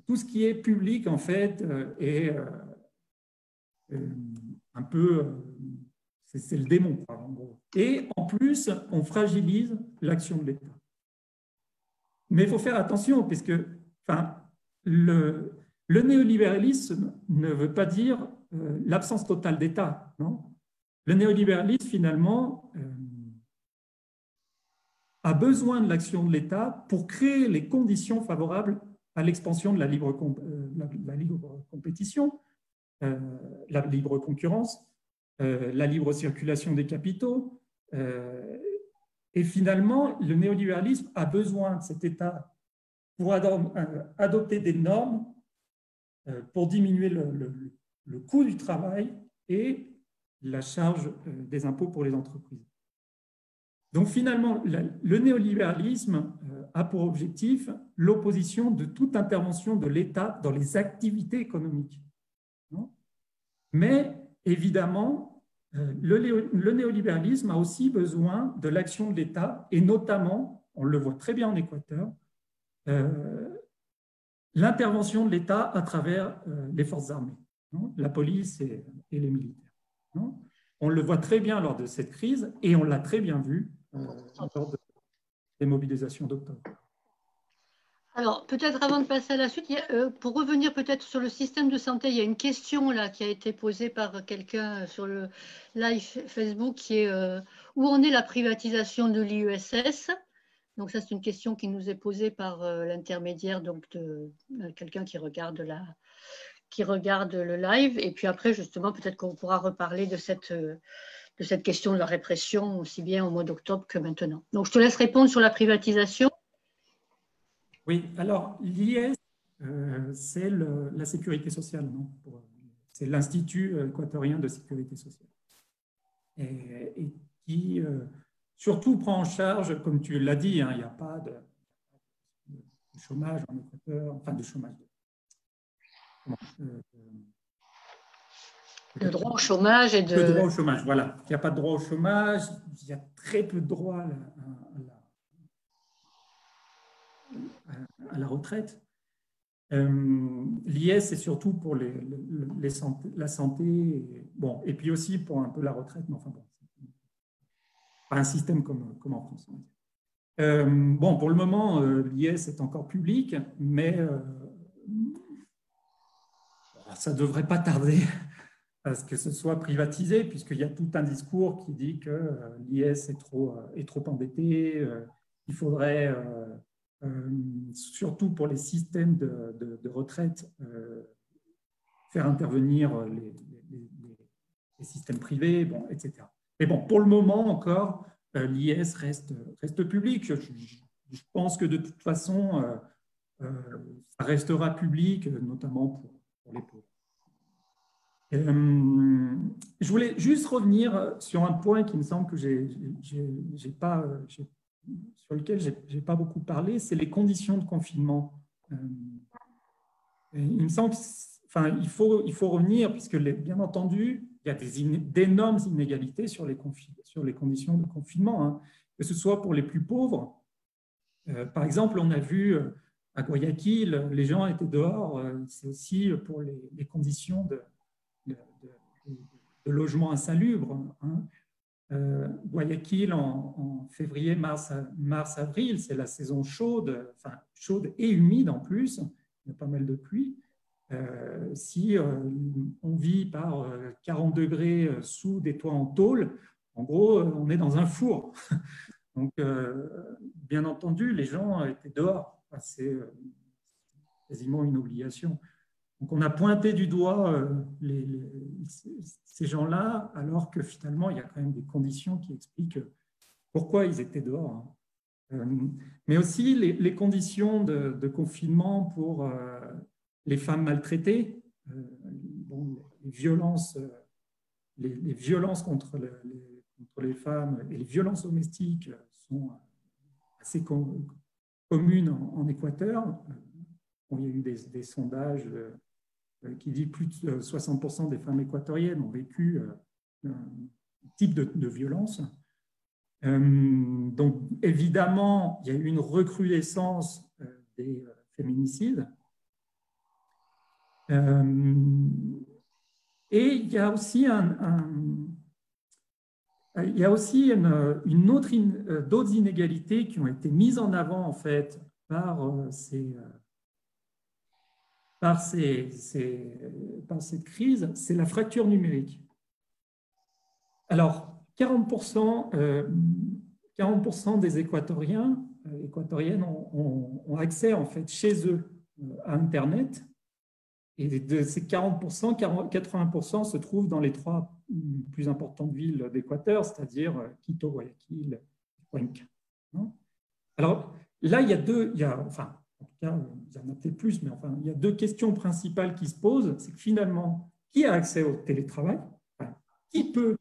Tout ce qui est public en fait est un peu, c'est le démon, quoi, en gros. Et en plus, on fragilise l'action de l'État. Mais il faut faire attention, puisque enfin, le néolibéralisme ne veut pas dire l'absence totale d'État, non? Le néolibéralisme, finalement, a besoin de l'action de l'État pour créer les conditions favorables à l'expansion de la libre compétition, la libre concurrence, la libre circulation des capitaux. Et finalement, le néolibéralisme a besoin de cet État pour adopter des normes pour diminuer le coût du travail et la charge des impôts pour les entreprises. Donc finalement, le néolibéralisme a pour objectif l'opposition de toute intervention de l'État dans les activités économiques. Non? Mais évidemment, le néolibéralisme a aussi besoin de l'action de l'État et notamment, on le voit très bien en Équateur, l'intervention de l'État à travers les forces armées, non? La police et les militaires. Non? On le voit très bien lors de cette crise et on l'a très bien vu lors des mobilisations d'octobre. Alors, peut-être avant de passer à la suite, pour revenir peut-être sur le système de santé, il y a une question là qui a été posée par quelqu'un sur le live Facebook qui est où en est la privatisation de l'IESS? Donc ça, c'est une question qui nous est posée par l'intermédiaire donc de quelqu'un qui regarde le live. Et puis après, justement, peut-être qu'on pourra reparler de cette question de la répression aussi bien au mois d'octobre que maintenant. Donc, je te laisse répondre sur la privatisation. Oui, alors l'IS, c'est la sécurité sociale, non? C'est l'Institut équatorien de sécurité sociale. Et qui surtout prend en charge, comme tu l'as dit, hein, il n'y a pas de chômage en Équateur, enfin de chômage. Le droit au chômage et de... Le droit au chômage, voilà. Il n'y a pas de droit au chômage, il y a très peu de droit à la retraite. L'IS, c'est surtout pour la santé, bon, et puis aussi pour un peu la retraite, mais enfin bon, pas un système comme en France. Bon, pour le moment, l'IS est encore public, mais ça ne devrait pas tarder à ce que ce soit privatisé, puisqu'il y a tout un discours qui dit que l'IS est trop endetté, il faudrait... surtout pour les systèmes de retraite, faire intervenir les systèmes privés, bon, etc. Mais bon, pour le moment encore, l'IS reste public. Je pense que de toute façon, ça restera public, notamment pour les pauvres. Je voulais juste revenir sur un point qui me semble que sur lequel je n'ai pas beaucoup parlé, c'est les conditions de confinement. Il me semble qu'il faut revenir, puisque bien entendu, il y a d'énormes inégalités sur les conditions de confinement, hein, que ce soit pour les plus pauvres. Par exemple, on a vu à Guayaquil, les gens étaient dehors, c'est aussi pour les conditions de logement insalubre. Hein. Guayaquil en février, mars, avril, c'est la saison chaude, enfin chaude et humide en plus, il y a pas mal de pluie. Si on vit par 40 degrés sous des toits en tôle, en gros, on est dans un four. Donc, bien entendu, les gens étaient dehors. C'est quasiment une obligation. Donc, on a pointé du doigt ces gens-là, alors que finalement, il y a quand même des conditions qui expliquent pourquoi ils étaient dehors. Mais aussi les conditions de confinement pour les femmes maltraitées, bon, les violences contre les femmes et les violences domestiques sont assez communes en Équateur. Bon, il y a eu des sondages qui disent que plus de 60% des femmes équatoriennes ont vécu un type de violence. Donc, évidemment, il y a eu une recrudescence des féminicides. Et il y a aussi d'autres inégalités qui ont été mises en avant en fait par cette crise, c'est la fracture numérique. Alors, 40% des équatoriennes ont accès en fait chez eux à Internet. Et de ces 40%, 80% se trouvent dans les 3 plus importantes villes d'Équateur, c'est-à-dire Quito, Guayaquil, Cuenca. Alors là, il y a enfin, en tout cas, il y en a peut-être plus, mais enfin, il y a 2 questions principales qui se posent. C'est que finalement, qui a accès au télétravail? Enfin, qui peut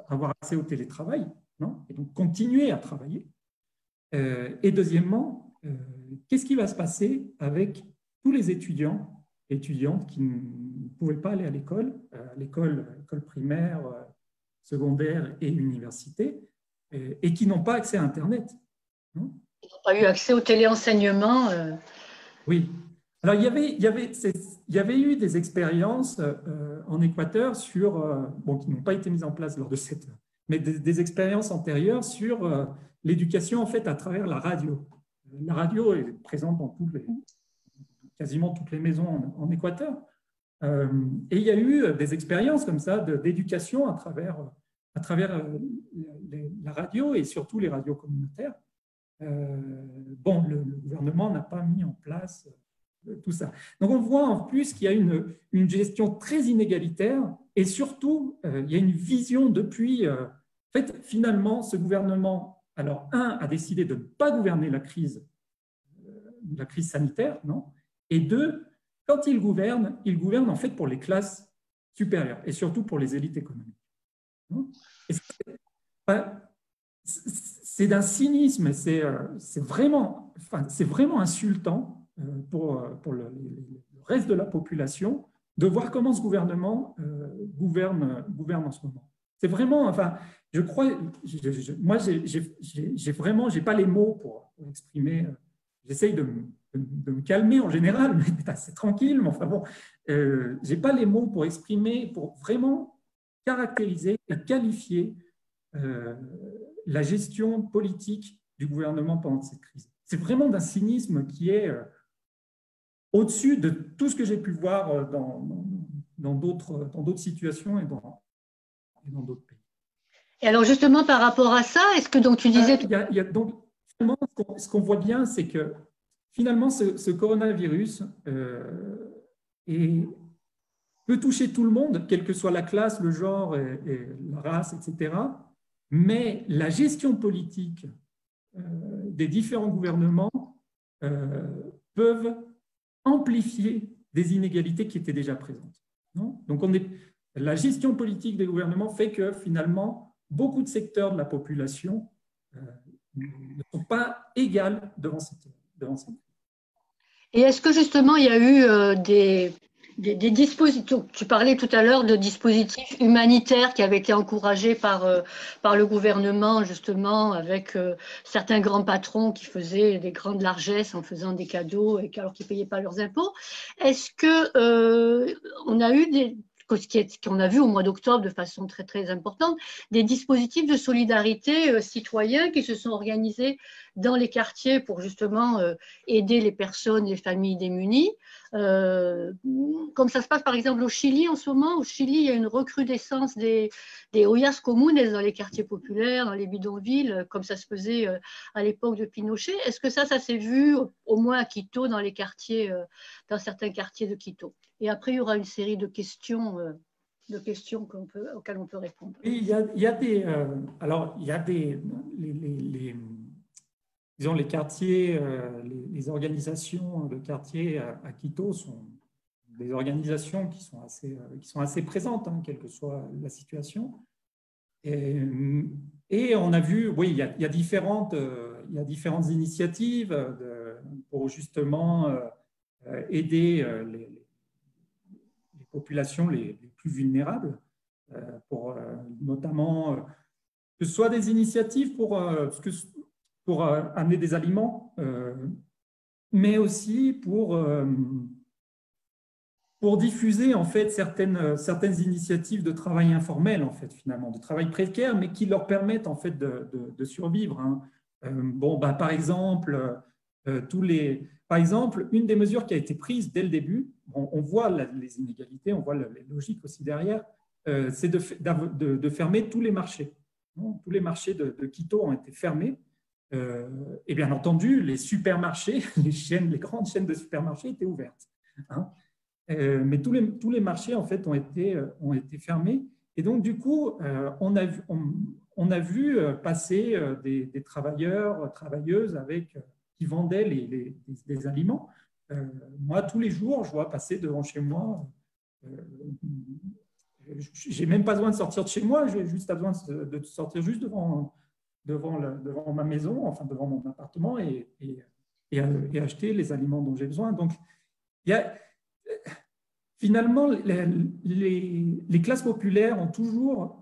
avoir accès au télétravail, non? Et donc continuer à travailler. Et deuxièmement, qu'est-ce qui va se passer avec tous les étudiants et étudiantes qui ne pouvaient pas aller à l'école primaire, secondaire et université, et qui n'ont pas accès à Internet, non? Ils n'ont pas eu accès au téléenseignement. Oui. Alors, il y avait eu des expériences en Équateur qui n'ont pas été mises en place lors de mais des expériences antérieures sur l'éducation en fait à travers la radio. La radio est présente dans quasiment toutes les maisons en Équateur. Et il y a eu des expériences comme ça d'éducation à travers la radio et surtout les radios communautaires. Bon, le gouvernement n'a pas mis en place tout ça. Donc, on voit en plus qu'il y a une gestion très inégalitaire et surtout, il y a une vision depuis… en fait, finalement, ce gouvernement, alors, a décidé de ne pas gouverner la crise sanitaire, non? Et 2, quand il gouverne en fait pour les classes supérieures et surtout pour les élites économiques. C'est d'un cynisme, c'est vraiment insultant pour le reste de la population de voir comment ce gouvernement gouverne en ce moment. C'est vraiment, enfin, je crois, moi, j'ai pas les mots pour exprimer. J'essaye de me calmer en général, mais c'est tranquille. Mais enfin bon, j'ai pas les mots pour exprimer, pour vraiment caractériser et qualifier la gestion politique du gouvernement pendant cette crise. C'est vraiment d'un cynisme qui est au-dessus de tout ce que j'ai pu voir dans d'autres situations et dans d'autres pays. Et alors justement, par rapport à ça, est-ce que donc tu disais… Donc, ce qu'on voit bien, c'est que finalement, ce coronavirus peut toucher tout le monde, quelle que soit la classe, le genre, et la race, etc. Mais la gestion politique des différents gouvernements peuvent amplifier des inégalités qui étaient déjà présentes. Non? Donc, la gestion politique des gouvernements fait que finalement, beaucoup de secteurs de la population ne sont pas égales devant cette crise. Et est-ce que justement, il y a eu des dispositifs, tu parlais tout à l'heure de dispositifs humanitaires qui avaient été encouragés par le gouvernement, justement, avec certains grands patrons qui faisaient des grandes largesses en faisant des cadeaux alors qu'ils ne payaient pas leurs impôts. Est-ce qu'on a eu qu'on a vu au mois d'octobre de façon très, très importante, des dispositifs de solidarité citoyens qui se sont organisés dans les quartiers pour justement aider les personnes, les familles démunies. Comme ça se passe par exemple au Chili en ce moment. Au Chili, il y a une recrudescence des ollas comunes dans les quartiers populaires, dans les bidonvilles, comme ça se faisait à l'époque de Pinochet. Est-ce que ça s'est vu au moins à Quito, dans les quartiers, dans certains quartiers de Quito? Et après, il y aura une série de questions auxquelles on peut répondre. Et il y a des, alors il y a disons les quartiers, les organisations de quartiers à Quito sont des organisations qui sont assez présentes, hein, quelle que soit la situation. Et on a vu, oui, il y a différentes initiatives pour justement aider les populations les plus vulnérables, pour notamment que ce soit des initiatives pour amener des aliments, mais aussi pour diffuser en fait certaines initiatives de travail informel, en fait, finalement, de travail précaire, mais qui leur permettent en fait de survivre, hein. Par exemple, une des mesures qui a été prise dès le début, on voit les inégalités, on voit les logiques aussi derrière, c'est de fermer tous les marchés. Tous les marchés de Quito ont été fermés. Et bien entendu, les supermarchés, les grandes chaînes de supermarchés étaient ouvertes, hein. Mais tous les marchés en fait ont été fermés. Et donc du coup, on a vu passer des travailleurs, travailleuses qui vendaient des aliments. Moi, tous les jours, je vois passer devant chez moi. J'ai même pas besoin de sortir de chez moi, j'ai juste besoin de sortir juste devant ma maison, enfin devant mon appartement, et acheter les aliments dont j'ai besoin. Donc, finalement, les classes populaires ont toujours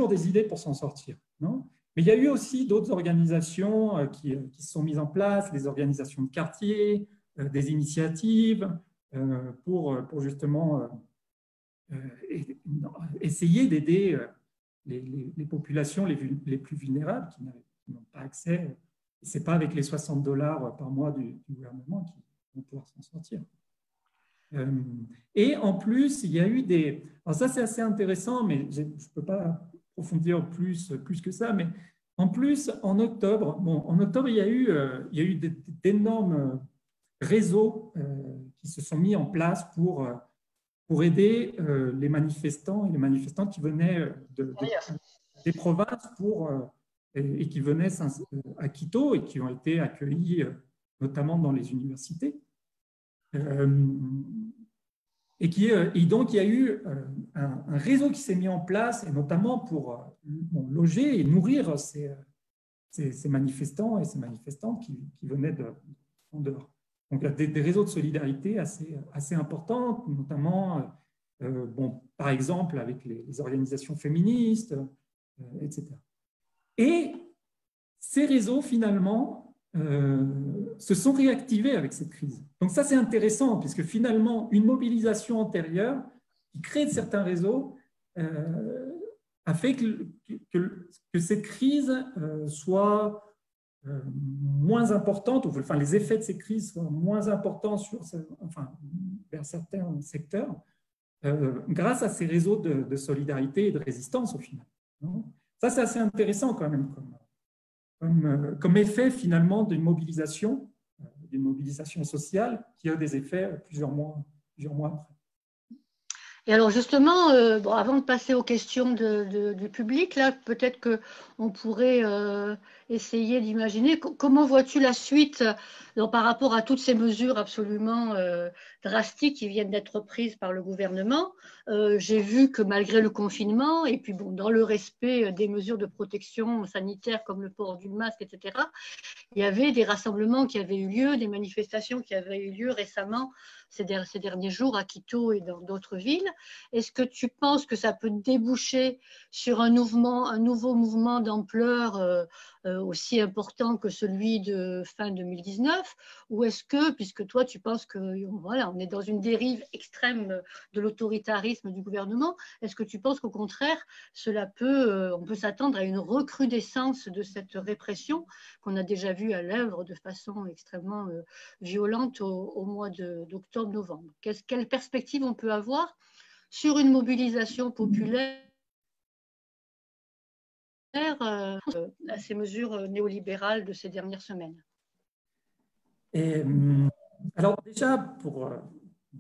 des idées pour s'en sortir, non? Mais il y a eu aussi d'autres organisations qui se sont mises en place, des organisations de quartier, des initiatives pour justement essayer d'aider les populations les plus vulnérables qui n'ont pas accès. Ce n'est pas avec les $60 par mois du gouvernement qu'ils vont pouvoir s'en sortir. Et en plus, il y a eu des... Alors ça, c'est assez intéressant, mais je ne peux pas approfondir plus que ça. Mais en plus, en octobre, il y a eu d'énormes réseaux qui se sont mis en place pour aider les manifestants et les manifestantes qui venaient des provinces et qui venaient à Quito et qui ont été accueillis notamment dans les universités. Et donc, il y a eu un réseau qui s'est mis en place, et notamment pour loger et nourrir ces manifestants et ces manifestantes qui venaient en dehors. Donc, il y a des réseaux de solidarité assez importants, notamment, par exemple, avec les organisations féministes, etc. Et ces réseaux, finalement, se sont réactivés avec cette crise. Donc ça, c'est intéressant, puisque finalement, une mobilisation antérieure qui crée de certains réseaux a fait que cette crise soit moins importante, enfin les effets de ces crises soient moins importants vers certains secteurs, grâce à ces réseaux de solidarité et de résistance au final. Ça, c'est assez intéressant quand même comme effet finalement d'une mobilisation sociale qui a des effets plusieurs mois après. Et alors justement, avant de passer aux questions du public, là, peut-être qu'on pourrait essayer d'imaginer comment vois-tu la suite par rapport à toutes ces mesures absolument drastiques qui viennent d'être prises par le gouvernement. J'ai vu que malgré le confinement, et puis dans le respect des mesures de protection sanitaire comme le port du masque, etc., il y avait des rassemblements qui avaient eu lieu, des manifestations qui avaient eu lieu récemment ces derniers jours à Quito et dans d'autres villes. Est-ce que tu penses que ça peut déboucher sur un nouveau mouvement d'ampleur aussi important que celui de fin 2019? Ou est-ce que, puisque toi tu penses que voilà, on est dans une dérive extrême de l'autoritarisme du gouvernement, est-ce que tu penses qu'au contraire, on peut s'attendre à une recrudescence de cette répression qu'on a déjà vue à l'œuvre de façon extrêmement violente au mois d'octobre-novembre? Quelle perspective on peut avoir sur une mobilisation populaire à ces mesures néolibérales de ces dernières semaines? Et, alors déjà,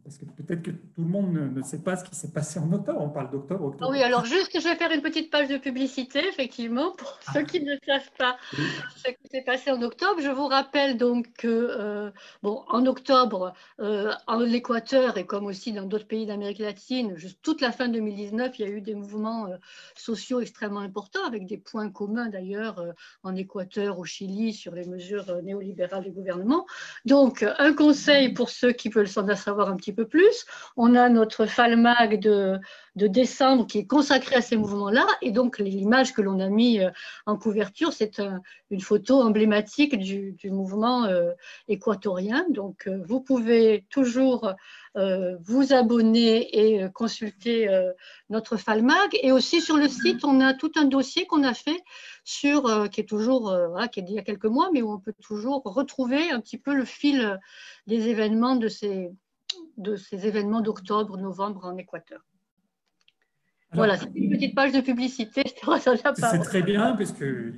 parce que peut-être que tout le monde ne sait pas ce qui s'est passé en octobre, on parle d'octobre, Ah octobre. oui, alors juste, je vais faire une petite page de publicité, effectivement, pour ceux qui ne savent pas ce qui s'est passé en octobre. Je vous rappelle donc que, en octobre, en l'Équateur et comme aussi dans d'autres pays d'Amérique latine, toute la fin 2019, il y a eu des mouvements sociaux extrêmement importants, avec des points communs d'ailleurs en Équateur, au Chili, sur les mesures néolibérales du gouvernement. Donc, un conseil pour ceux qui veulent s'en savoir un petit peu plus, on a notre FALMAG de décembre qui est consacré à ces mouvements-là. Et donc, l'image que l'on a mis en couverture, c'est une photo emblématique du mouvement équatorien. Donc, vous pouvez toujours vous abonner et consulter notre FALMAG. Et aussi sur le site, on a tout un dossier qu'on a fait qui est toujours, qui est d'il y a quelques mois, mais où on peut toujours retrouver un petit peu le fil des événements de ces événements d'octobre, novembre en Équateur. Alors, voilà, c'est une petite page de publicité. Je te redonne la parole. c'est très bien, parce que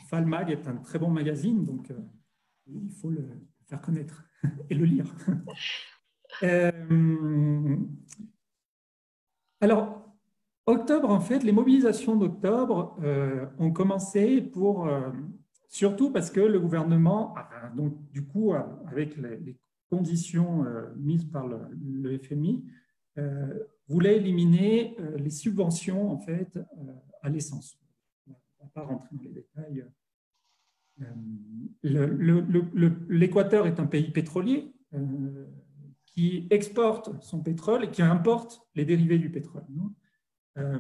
FALMAG est un très bon magazine, donc il faut le faire connaître et le lire. Alors, octobre, en fait, les mobilisations d'octobre ont commencé surtout parce que le gouvernement, donc du coup, avec les conditions mises par le FMI, voulait éliminer les subventions en fait à l'essence. On ne va pas rentrer dans les détails. L'Équateur est un pays pétrolier qui exporte son pétrole et qui importe les dérivés du pétrole,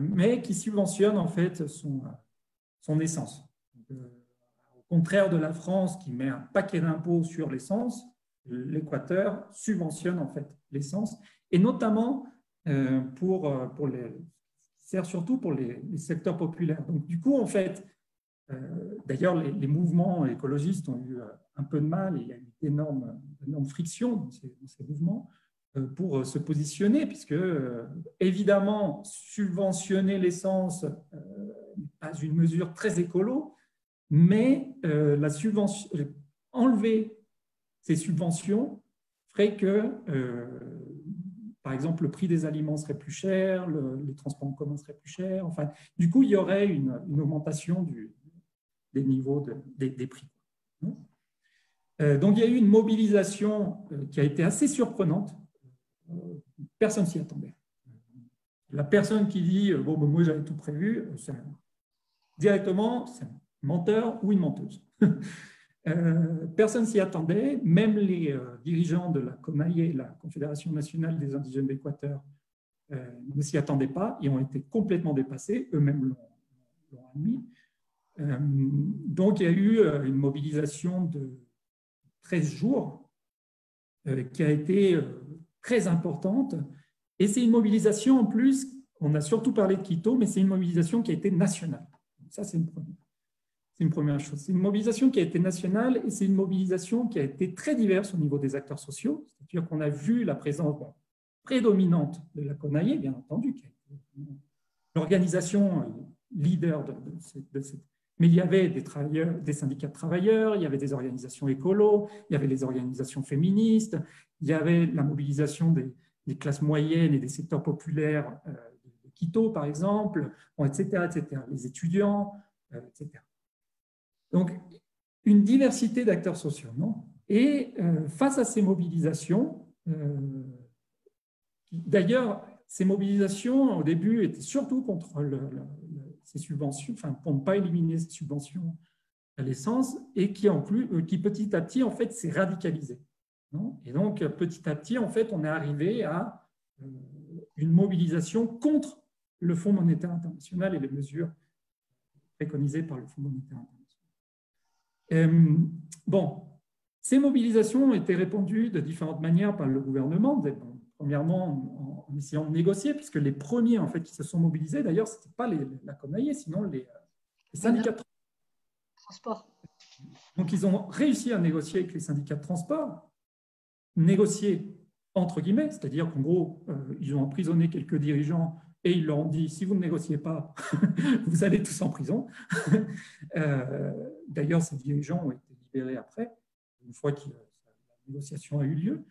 mais qui subventionne en fait son essence. Au contraire de la France qui met un paquet d'impôts sur l'essence, l'Équateur subventionne en fait l'essence, et notamment sert surtout pour les secteurs populaires. Donc du coup, en fait, d'ailleurs, les mouvements écologistes ont eu un peu de mal, et il y a eu d'énormes frictions dans ces mouvements pour se positionner, puisque évidemment, subventionner l'essence n'est pas une mesure très écolo, mais enlever ces subventions ferait que, par exemple, le prix des aliments serait plus cher, les transports en commun seraient plus chers. Enfin, du coup, il y aurait une augmentation des niveaux des prix. Donc, il y a eu une mobilisation qui a été assez surprenante. Personne s'y attendait. La personne qui dit « bon, moi, j'avais tout prévu », directement, c'est un menteur ou une menteuse. Personne s'y attendait, même les dirigeants de la CONAIE, la Confédération nationale des indigènes d'Équateur, ne s'y attendaient pas et ont été complètement dépassés, eux-mêmes l'ont admis. Donc, il y a eu une mobilisation de 13 jours qui a été très importante. Et c'est une mobilisation, en plus, on a surtout parlé de Quito, mais c'est une mobilisation qui a été nationale. Ça, c'est une première chose. C'est une mobilisation qui a été nationale et c'est une mobilisation qui a été très diverse au niveau des acteurs sociaux. C'est-à-dire qu'on a vu la présence prédominante de la CONAIE, bien entendu, qui est l'organisation leader de cette. Mais il y avait des syndicats de travailleurs, il y avait des organisations écolos, il y avait les organisations féministes, il y avait la mobilisation des classes moyennes et des secteurs populaires de Quito, par exemple, etc., etc., les étudiants, etc. Donc, une diversité d'acteurs sociaux, non ? Et face à ces mobilisations, d'ailleurs, ces mobilisations, au début, étaient surtout contre ces subventions, enfin, pour ne pas éliminer ces subventions à l'essence, et qui petit à petit, en fait, s'est radicalisé. Non ? Et donc, petit à petit, en fait, on est arrivé à une mobilisation contre le Fonds monétaire international et les mesures préconisées par le Fonds monétaire international. Bon, ces mobilisations ont été répondues de différentes manières par le gouvernement. Premièrement, en essayant de négocier, puisque les premiers en fait, qui se sont mobilisés, d'ailleurs, ce n'étaient pas la CONAIE, sinon les syndicats de transport. Donc, ils ont réussi à négocier avec les syndicats de transport, négocier entre guillemets, c'est-à-dire qu'en gros, ils ont emprisonné quelques dirigeants et ils leur ont dit, si vous ne négociez pas, vous allez tous en prison. D'ailleurs, ces dirigeants ont été libérés après, une fois que la négociation a eu lieu.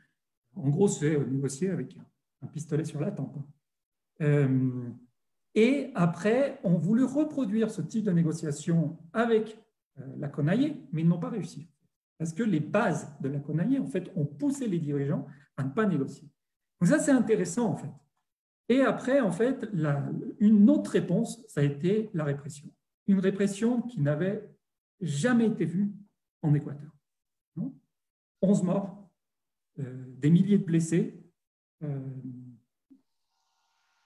En gros, c'est négocier avec un pistolet sur la tempe. Et après, on voulu reproduire ce type de négociation avec la CONAIE, mais ils n'ont pas réussi. Parce que les bases de la CONAIE, en fait, ont poussé les dirigeants à ne pas négocier. Donc ça, c'est intéressant, en fait. Et après, en fait, une autre réponse, ça a été la répression. Une répression qui n'avait jamais été vue en Équateur. 11 morts, des milliers de blessés, il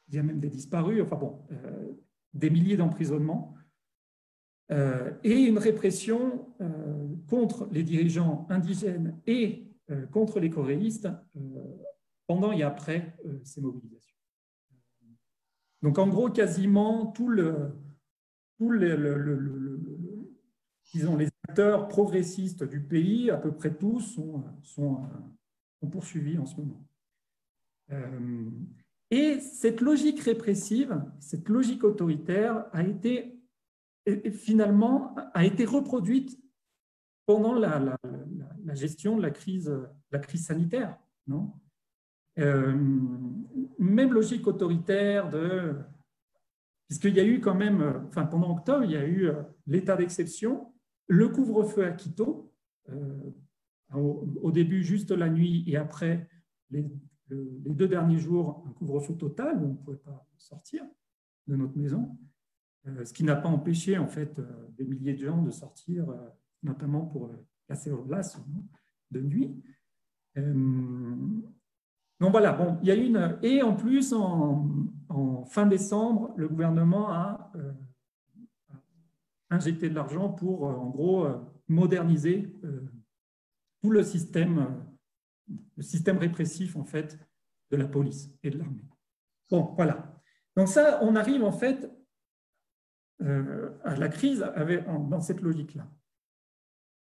y a même des disparus, enfin bon, des milliers d'emprisonnements, et une répression contre les dirigeants indigènes et contre les choréistes pendant et après ces mobilisations. Donc en gros, quasiment disons, les acteurs progressistes du pays, à peu près tous, sont poursuivis en ce moment. Et cette logique répressive, cette logique autoritaire finalement a été reproduite pendant la gestion de la crise sanitaire. Non, même logique autoritaire puisqu'il y a eu quand même, enfin pendant octobre, il y a eu l'état d'exception, le couvre-feu à Quito, au début juste la nuit et après les 2 derniers jours, un couvre-feu total où on ne pouvait pas sortir de notre maison, ce qui n'a pas empêché en fait des milliers de gens de sortir, notamment pour casser au glace de nuit. Donc voilà, bon, il y a une. Et en plus, en fin décembre, le gouvernement a injecté de l'argent pour, en gros, moderniser tout le système répressif, en fait, de la police et de l'armée. Bon, voilà. Donc ça, on arrive, en fait, à la crise dans cette logique-là.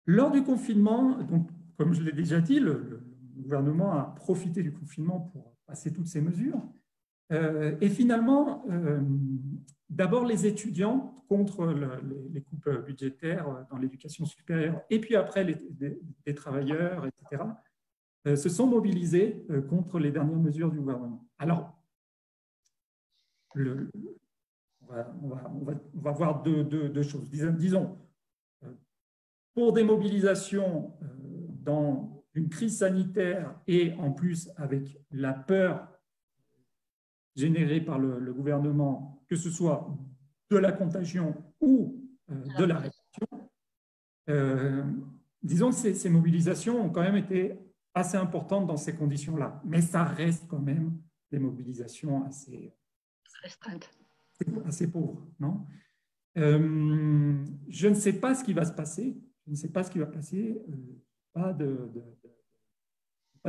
Lors du confinement, donc, comme je l'ai déjà dit, le gouvernement a profité du confinement pour passer toutes ces mesures. Et finalement, d'abord les étudiants contre les coupes budgétaires dans l'éducation supérieure, et puis après les travailleurs, etc., se sont mobilisés contre les dernières mesures du gouvernement. Alors, on va voir deux choses. Disons, pour des mobilisations dans une crise sanitaire et en plus avec la peur générée par le gouvernement, que ce soit de la contagion ou de la répression, disons que ces mobilisations ont quand même été assez importantes dans ces conditions-là. Mais ça reste quand même des mobilisations assez restreintes, assez pauvres, non? Je ne sais pas ce qui va se passer. Je ne sais pas ce qui va passer. Pas de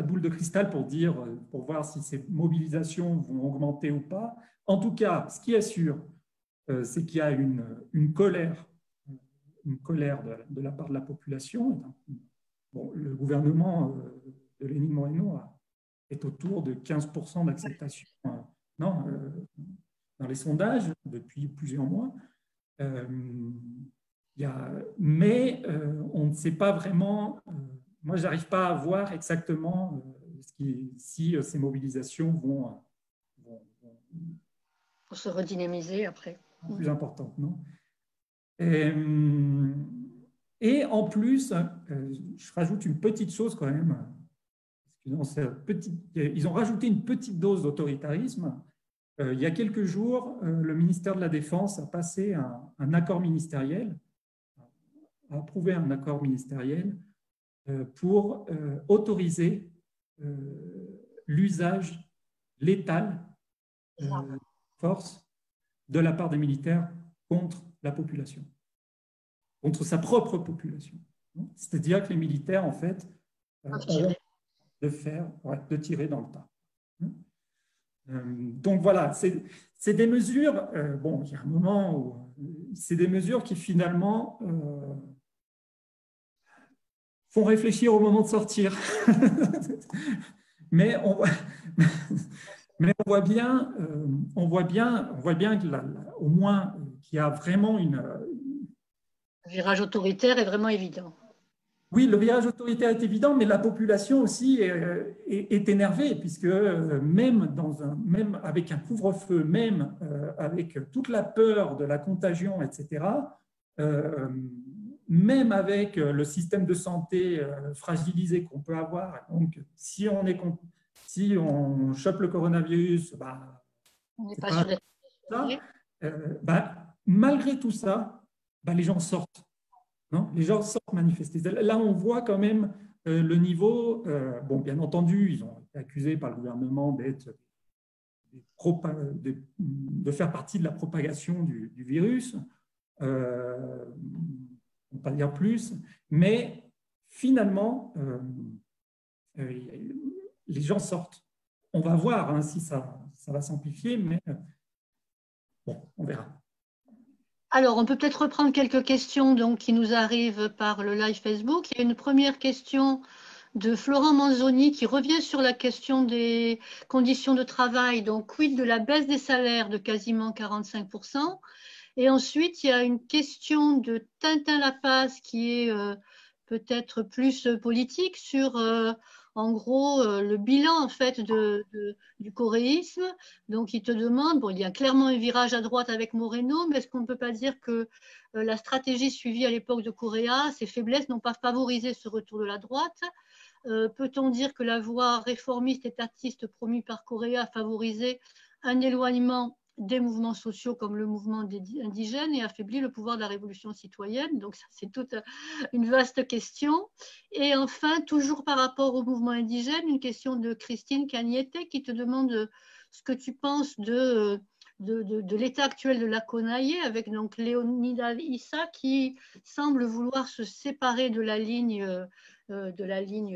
boule de cristal pour voir si ces mobilisations vont augmenter ou pas. En tout cas, ce qui est sûr, c'est qu'il y a une colère de la part de la population. Bon, le gouvernement de Lénine Moreno est autour de 15% d'acceptation dans les sondages depuis plusieurs mois. Mais on ne sait pas vraiment. Moi, je n'arrive pas à voir exactement si ces mobilisations vont pour se redynamiser après. Plus importantes, non? Et en plus, je rajoute une petite chose quand même. Ils ont rajouté une petite dose d'autoritarisme. Il y a quelques jours, le ministère de la Défense a passé un accord ministériel, a approuvé un accord ministériel pour autoriser l'usage létal de force de la part des militaires contre la population, contre sa propre population. C'est-à-dire que les militaires, en fait, auront de tirer dans le tas. Donc voilà, c'est des mesures, bon, il y a un moment où c'est des mesures qui finalement font réfléchir au moment de sortir. mais, mais on voit bien, que au moins qu'il y a vraiment Le virage autoritaire est vraiment évident. Oui, le virage autoritaire est évident, mais la population aussi est énervée, puisque même avec un couvre-feu, même avec toute la peur de la contagion, etc., euh, même avec le système de santé fragilisé qu'on peut avoir, donc si on chope le coronavirus, bah, On n'est c'est pas pas sûr d'être ça. protégé. Malgré tout ça, les gens sortent. Non, les gens sortent manifester. Là, on voit quand même le niveau. Bon, bien entendu, ils ont été accusés par le gouvernement de faire partie de la propagation du virus. On ne peut pas dire plus, mais finalement, les gens sortent. On va voir hein, si ça va s'amplifier, mais bon, on verra. Alors, on peut peut-être reprendre quelques questions donc, qui nous arrivent par le live Facebook. Il y a une première question de Florent Manzoni qui revient sur la question des conditions de travail. Donc, quid de la baisse des salaires de quasiment 45%. Et ensuite, il y a une question de Tintin Lapace qui est peut-être plus politique sur, en gros, le bilan en fait du coréisme. Donc, il te demande, bon, il y a clairement un virage à droite avec Moreno, mais est-ce qu'on ne peut pas dire que la stratégie suivie à l'époque de Correa, ses faiblesses n'ont pas favorisé ce retour de la droite? Peut-on dire que la voie réformiste étatiste promue par Correa a favorisé un éloignement des mouvements sociaux comme le mouvement indigène et affaibli le pouvoir de la révolution citoyenne? Donc ça, c'est toute une vaste question. Et enfin, toujours par rapport au mouvement indigène, une question de Christine Cagnette qui te demande ce que tu penses de l'état actuel de la CONAIE avec donc Léonidas Issa qui semble vouloir se séparer de la ligne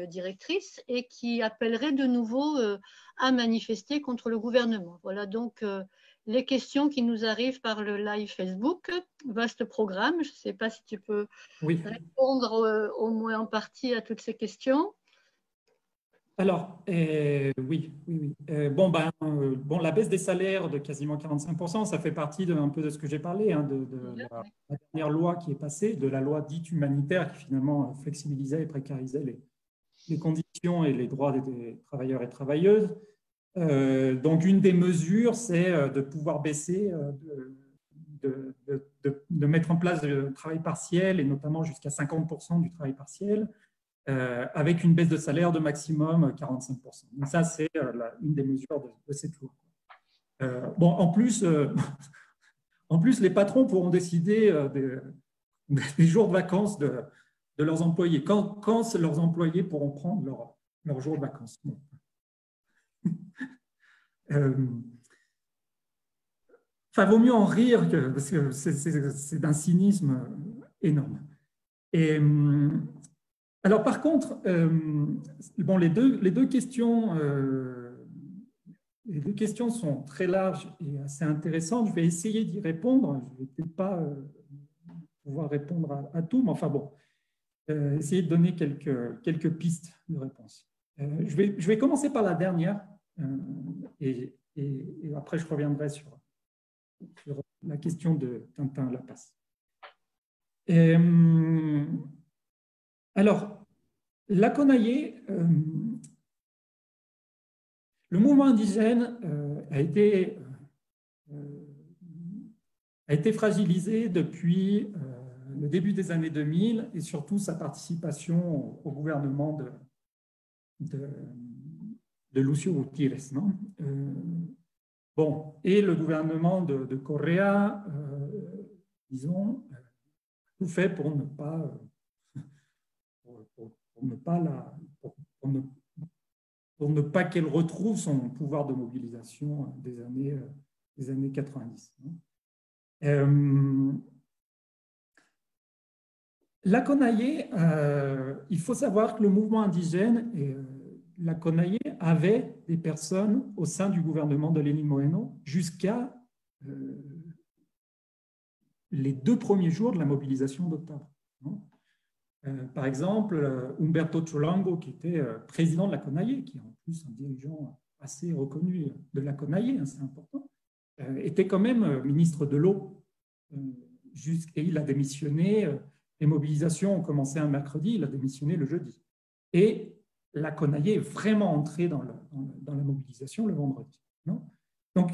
directrice et qui appellerait de nouveau à manifester contre le gouvernement. Voilà donc les questions qui nous arrivent par le live Facebook. Vaste programme. Je ne sais pas si tu peux répondre au moins en partie à toutes ces questions. Alors, oui. Bon, la baisse des salaires de quasiment 45%, ça fait partie un peu de ce que j'ai parlé, hein, de la dernière loi qui est passée, de la loi dite humanitaire qui finalement flexibilisait et précarisait les conditions et les droits des travailleurs et travailleuses. Donc, une des mesures, c'est de pouvoir baisser, de mettre en place le travail partiel et notamment jusqu'à 50% du travail partiel. Avec une baisse de salaire de maximum 45%. Donc ça, c'est une des mesures de cette loi. Bon, en plus, les patrons pourront décider des jours de vacances de leurs employés. Quand leurs employés pourront prendre leur jour de vacances. Bon. Vaut mieux en rire parce que c'est d'un cynisme énorme. Et alors, par contre, les deux questions sont très larges et assez intéressantes. Je vais essayer d'y répondre. Je ne vais peut-être pas pouvoir répondre à tout, mais enfin bon, essayer de donner quelques pistes de réponse. Je vais commencer par la dernière et après je reviendrai sur la question de Tintin Lapace. Alors, la CONAIE, le mouvement indigène a été fragilisé depuis le début des années 2000 et surtout sa participation au gouvernement de Lucio Gutiérrez. Non bon, et le gouvernement de Correa, disons, tout fait pour ne pas qu'elle retrouve son pouvoir de mobilisation des années 90. La Conaillé, il faut savoir que le mouvement indigène et la Conaillé avait des personnes au sein du gouvernement de Lénine Moreno jusqu'à les 2 premiers jours de la mobilisation d'octobre. Par exemple, Humberto Cholango, qui était président de la Conaillé, qui est en plus un dirigeant assez reconnu de la Conaillé, c'est important, était quand même ministre de l'eau. Et il a démissionné, les mobilisations ont commencé un mercredi, il a démissionné le jeudi. Et la Conaillé est vraiment entrée dans la mobilisation le vendredi. Donc,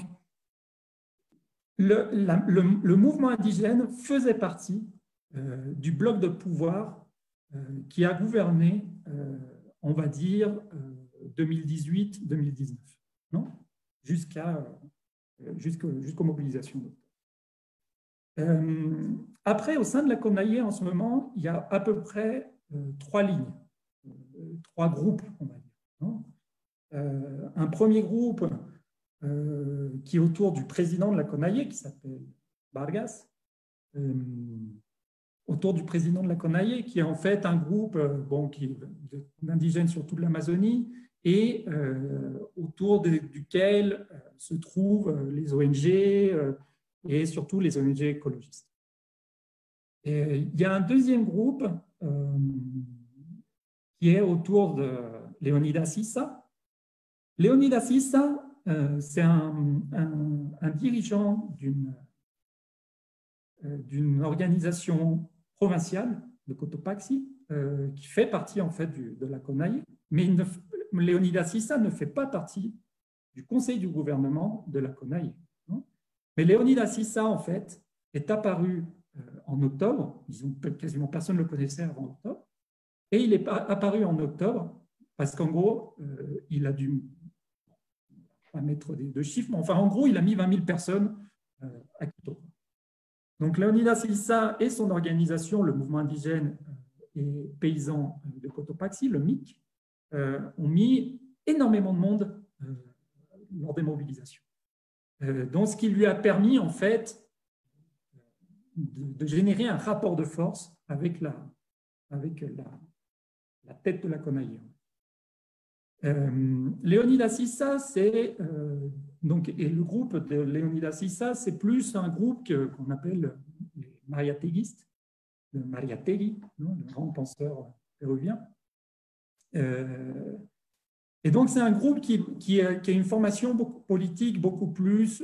le mouvement indigène faisait partie du bloc de pouvoir qui a gouverné, on va dire, 2018-2019, jusqu'aux mobilisations. Après, au sein de la Conaillé, en ce moment, il y a à peu près 3 lignes, 3 groupes, on va dire. Un premier groupe qui est autour du président de la Conaillé, qui s'appelle Vargas, autour du président de la Conaillé, qui est en fait un groupe d'indigènes sur toute l'Amazonie et autour duquel se trouvent les ONG et surtout les ONG écologistes. Et il y a un deuxième groupe qui est autour de Leonidas Issa. Leonidas Issa, c'est un dirigeant d'une organisation provinciale de Cotopaxi qui fait partie en fait de la Conaillé, mais Leonidas Issa ne fait pas partie du conseil du gouvernement de la Conaillé. Mais Leonidas Issa en fait est apparu en octobre, disons que quasiment personne ne le connaissait avant octobre, et il est apparu en octobre parce qu'en gros il a dû pas mettre de chiffres, mais enfin en gros il a mis 20 000 personnes à Quito. Donc, Leonidas Issa et son organisation, le mouvement indigène et paysan de Cotopaxi, le MIC, ont mis énormément de monde lors des mobilisations. Donc, ce qui lui a permis, en fait, de générer un rapport de force avec la tête de la Conaillé. Leonidas Issa, c'est et le groupe de Leonidas Issa, c'est plus un groupe qu'on appelle les mariateguistes, le Mariategui, le grand penseur péruvien. Et donc c'est un groupe qui a une formation politique beaucoup plus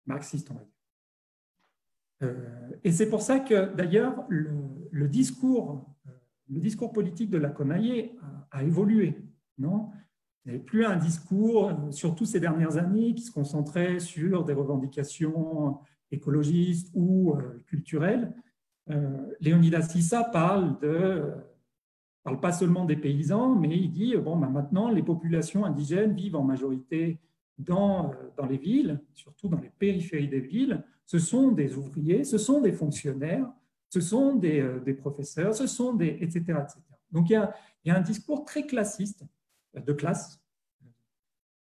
marxiste, on va dire. Et c'est pour ça que d'ailleurs le discours politique de la Conaillé a évolué, non ? Il n'y avait plus un discours, surtout ces dernières années, qui se concentrait sur des revendications écologistes ou culturelles. Leonidas Issa parle pas seulement des paysans, mais il dit maintenant les populations indigènes vivent en majorité dans les villes, surtout dans les périphéries des villes. Ce sont des ouvriers, ce sont des fonctionnaires, ce sont des professeurs, ce sont etc., etc. Donc il y a un discours très classiste de classe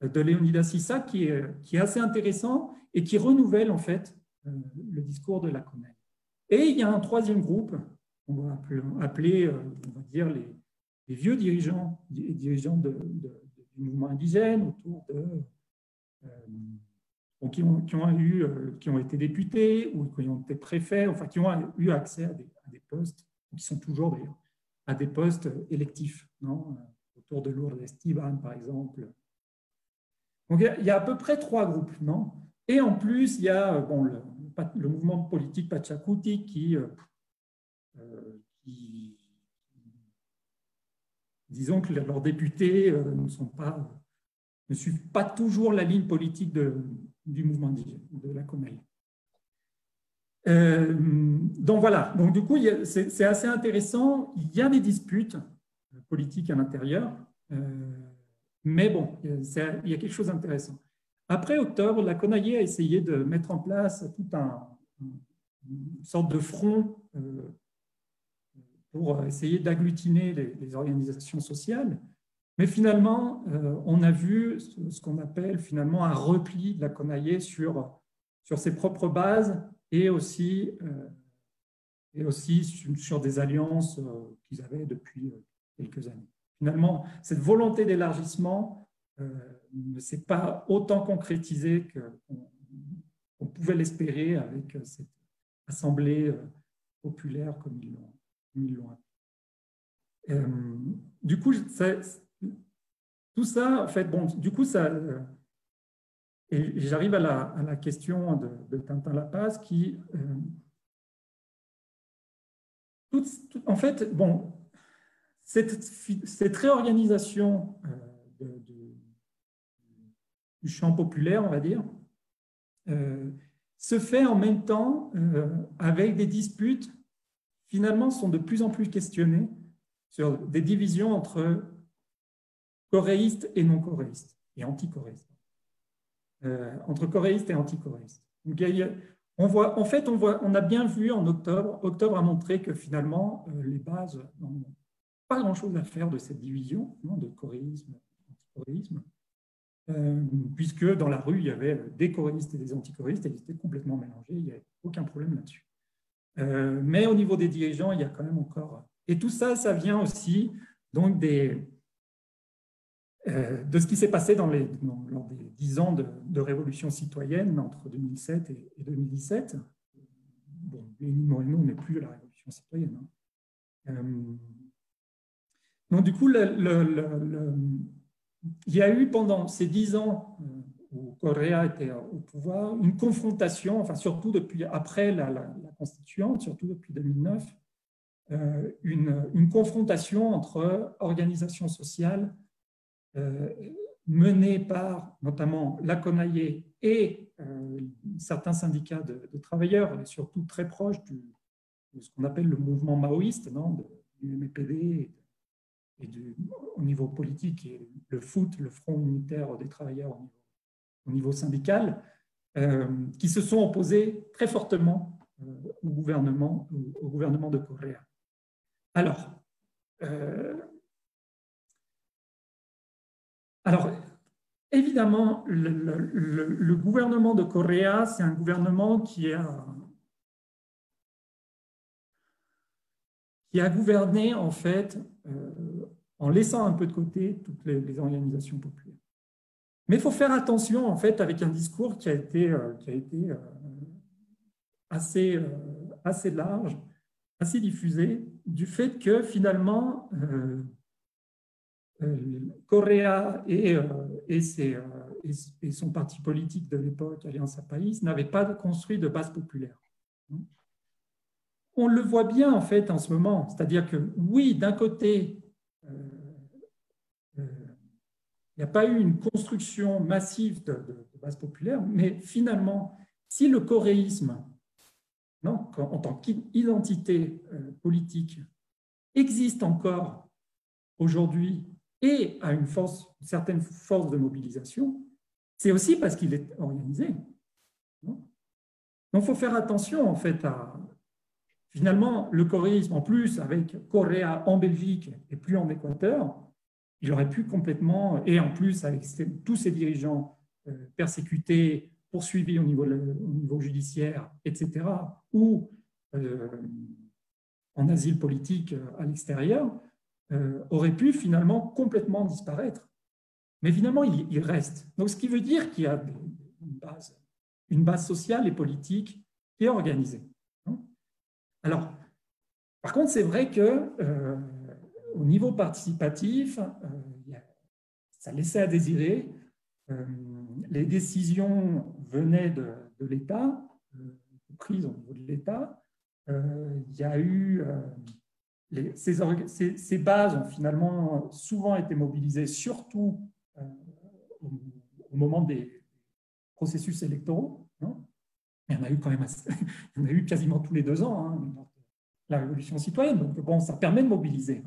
de Leonidas Issa qui est assez intéressant et qui renouvelle en fait le discours de la Conaillé. Et il y a un troisième groupe, on va appeler on va dire les vieux dirigeants du mouvement indigène autour qui ont été députés ou qui ont été préfets, enfin qui ont eu accès à des postes, qui sont toujours d'ailleurs à des postes électifs, autour de Lourdes Esteban, par exemple. Donc, il y a à peu près 3 groupes, non ? Et en plus, il y a le mouvement politique Pachacuti qui disons que leurs députés ne suivent pas toujours la ligne politique du mouvement indigène, de la Conaillé. Donc voilà, donc du coup, c'est assez intéressant. Il y a des disputes politiques à l'intérieur, mais bon, il y a quelque chose d'intéressant. Après octobre, la Conaillé a essayé de mettre en place toute une sorte de front pour essayer d'agglutiner les organisations sociales. Mais finalement, on a vu ce qu'on appelle finalement un repli de la Conaillé sur ses propres bases et aussi et aussi sur des alliances qu'ils avaient depuis quelques années. Finalement, cette volonté d'élargissement ne s'est pas autant concrétisée qu'on pouvait l'espérer avec cette assemblée populaire comme ils l'ont appelé. Du coup, tout ça, en fait, bon, du coup, ça, et j'arrive à la question de Tintin Lapace qui, en fait, bon, cette réorganisation du champ populaire, on va dire, se fait en même temps avec des disputes, finalement, sont de plus en plus questionnées sur des divisions entre coréistes et non-coréistes, et anti-coréistes. Entre coréistes et anti-coréistes. On a bien vu en octobre, octobre a montré que finalement, les bases n'ont pas grand-chose à faire de cette division, non, de coréisme, anti-coréisme, puisque dans la rue, il y avait des coréistes et des anti-coréistes, et ils étaient complètement mélangés, il n'y avait aucun problème là-dessus. Mais au niveau des dirigeants, il y a quand même encore... Et tout ça, ça vient aussi donc de ce qui s'est passé lors des 10 ans de révolution citoyenne entre 2007 et 2017. Bon, Lénine Moreno n'est plus la révolution citoyenne. Donc, du coup, il y a eu pendant ces 10 ans où Correa était au pouvoir une confrontation, enfin surtout depuis après la constituante, surtout depuis 2009, une confrontation entre organisations sociales menée par notamment la CONAIE et certains syndicats de travailleurs, et surtout très proches de ce qu'on appelle le mouvement maoïste, non, du MPD et au niveau politique, et le FUT, le Front unitaire des travailleurs au niveau syndical, qui se sont opposés très fortement au gouvernement de Correa. Alors, évidemment, le gouvernement de Correa, c'est un gouvernement qui a gouverné, en fait, en laissant un peu de côté toutes les organisations populaires. Mais il faut faire attention, en fait, avec un discours qui a été assez large, assez diffusé, du fait que, finalement, Correa et son parti politique de l'époque, Alianza País, n'avaient pas construit de base populaire. On le voit bien en fait en ce moment, c'est-à-dire que oui, d'un côté, il n'y a pas eu une construction massive de base populaire, mais finalement, si le coréisme, non, en tant qu'identité politique, existe encore aujourd'hui et a une certaine force de mobilisation, c'est aussi parce qu'il est organisé. Donc, il faut faire attention en fait à... Finalement, le coréisme, en plus, avec Correa en Belgique et plus en Équateur, il aurait pu complètement, et en plus avec tous ces dirigeants persécutés, poursuivis au niveau judiciaire, etc., ou en asile politique à l'extérieur, aurait pu finalement complètement disparaître. Mais finalement, il reste. Donc, ce qui veut dire qu'il y a une base sociale et politique qui est organisée. Alors, par contre, c'est vrai que au niveau participatif, ça laissait à désirer. Les décisions venaient de l'État, prises au niveau de l'État. Il y a eu ces bases ont finalement souvent été mobilisées, surtout au moment des processus électoraux. Non, il y en a eu quand même, il y en a eu quasiment tous les 2 ans, hein, la révolution citoyenne. Donc bon, ça permet de mobiliser,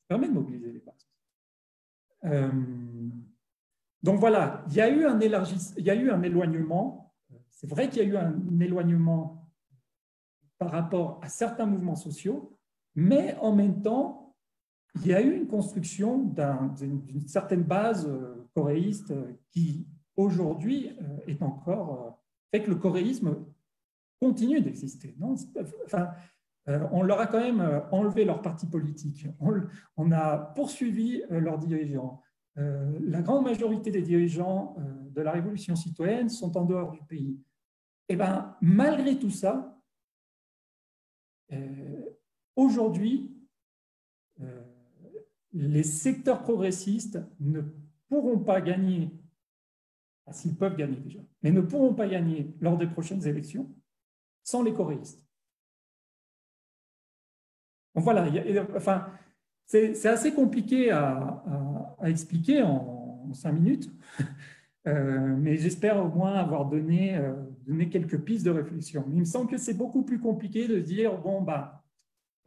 les bases. Donc voilà, il y a eu un éloignement. C'est vrai qu'il y a eu un éloignement par rapport à certains mouvements sociaux, mais en même temps, il y a eu une construction d'une certaine base coréiste qui, aujourd'hui, est encore... fait que le coréisme continue d'exister. Enfin, on leur a quand même enlevé leur parti politique. On a poursuivi leurs dirigeants. La grande majorité des dirigeants de la Révolution citoyenne sont en dehors du pays. Et bien, malgré tout ça, aujourd'hui, les secteurs progressistes ne pourront pas gagner, s'ils peuvent gagner déjà, mais ne pourront pas gagner lors des prochaines élections sans les coréistes. Donc voilà, enfin, c'est assez compliqué à expliquer en 5 minutes, mais j'espère au moins avoir donné quelques pistes de réflexion. Mais il me semble que c'est beaucoup plus compliqué de dire, bon, bah,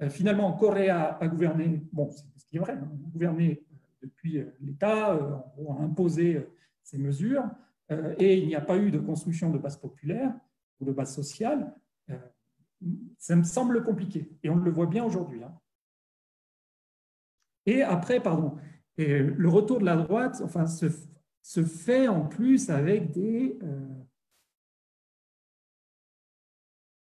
finalement, Corée a gouverné, bon, c'est ce qui est vrai, hein, gouverné depuis l'État, a imposé ses mesures, et il n'y a pas eu de construction de base populaire ou de base sociale. Ça me semble compliqué, et on le voit bien aujourd'hui. Hein. Et après, pardon, et le retour de la droite, enfin, se fait en plus avec des...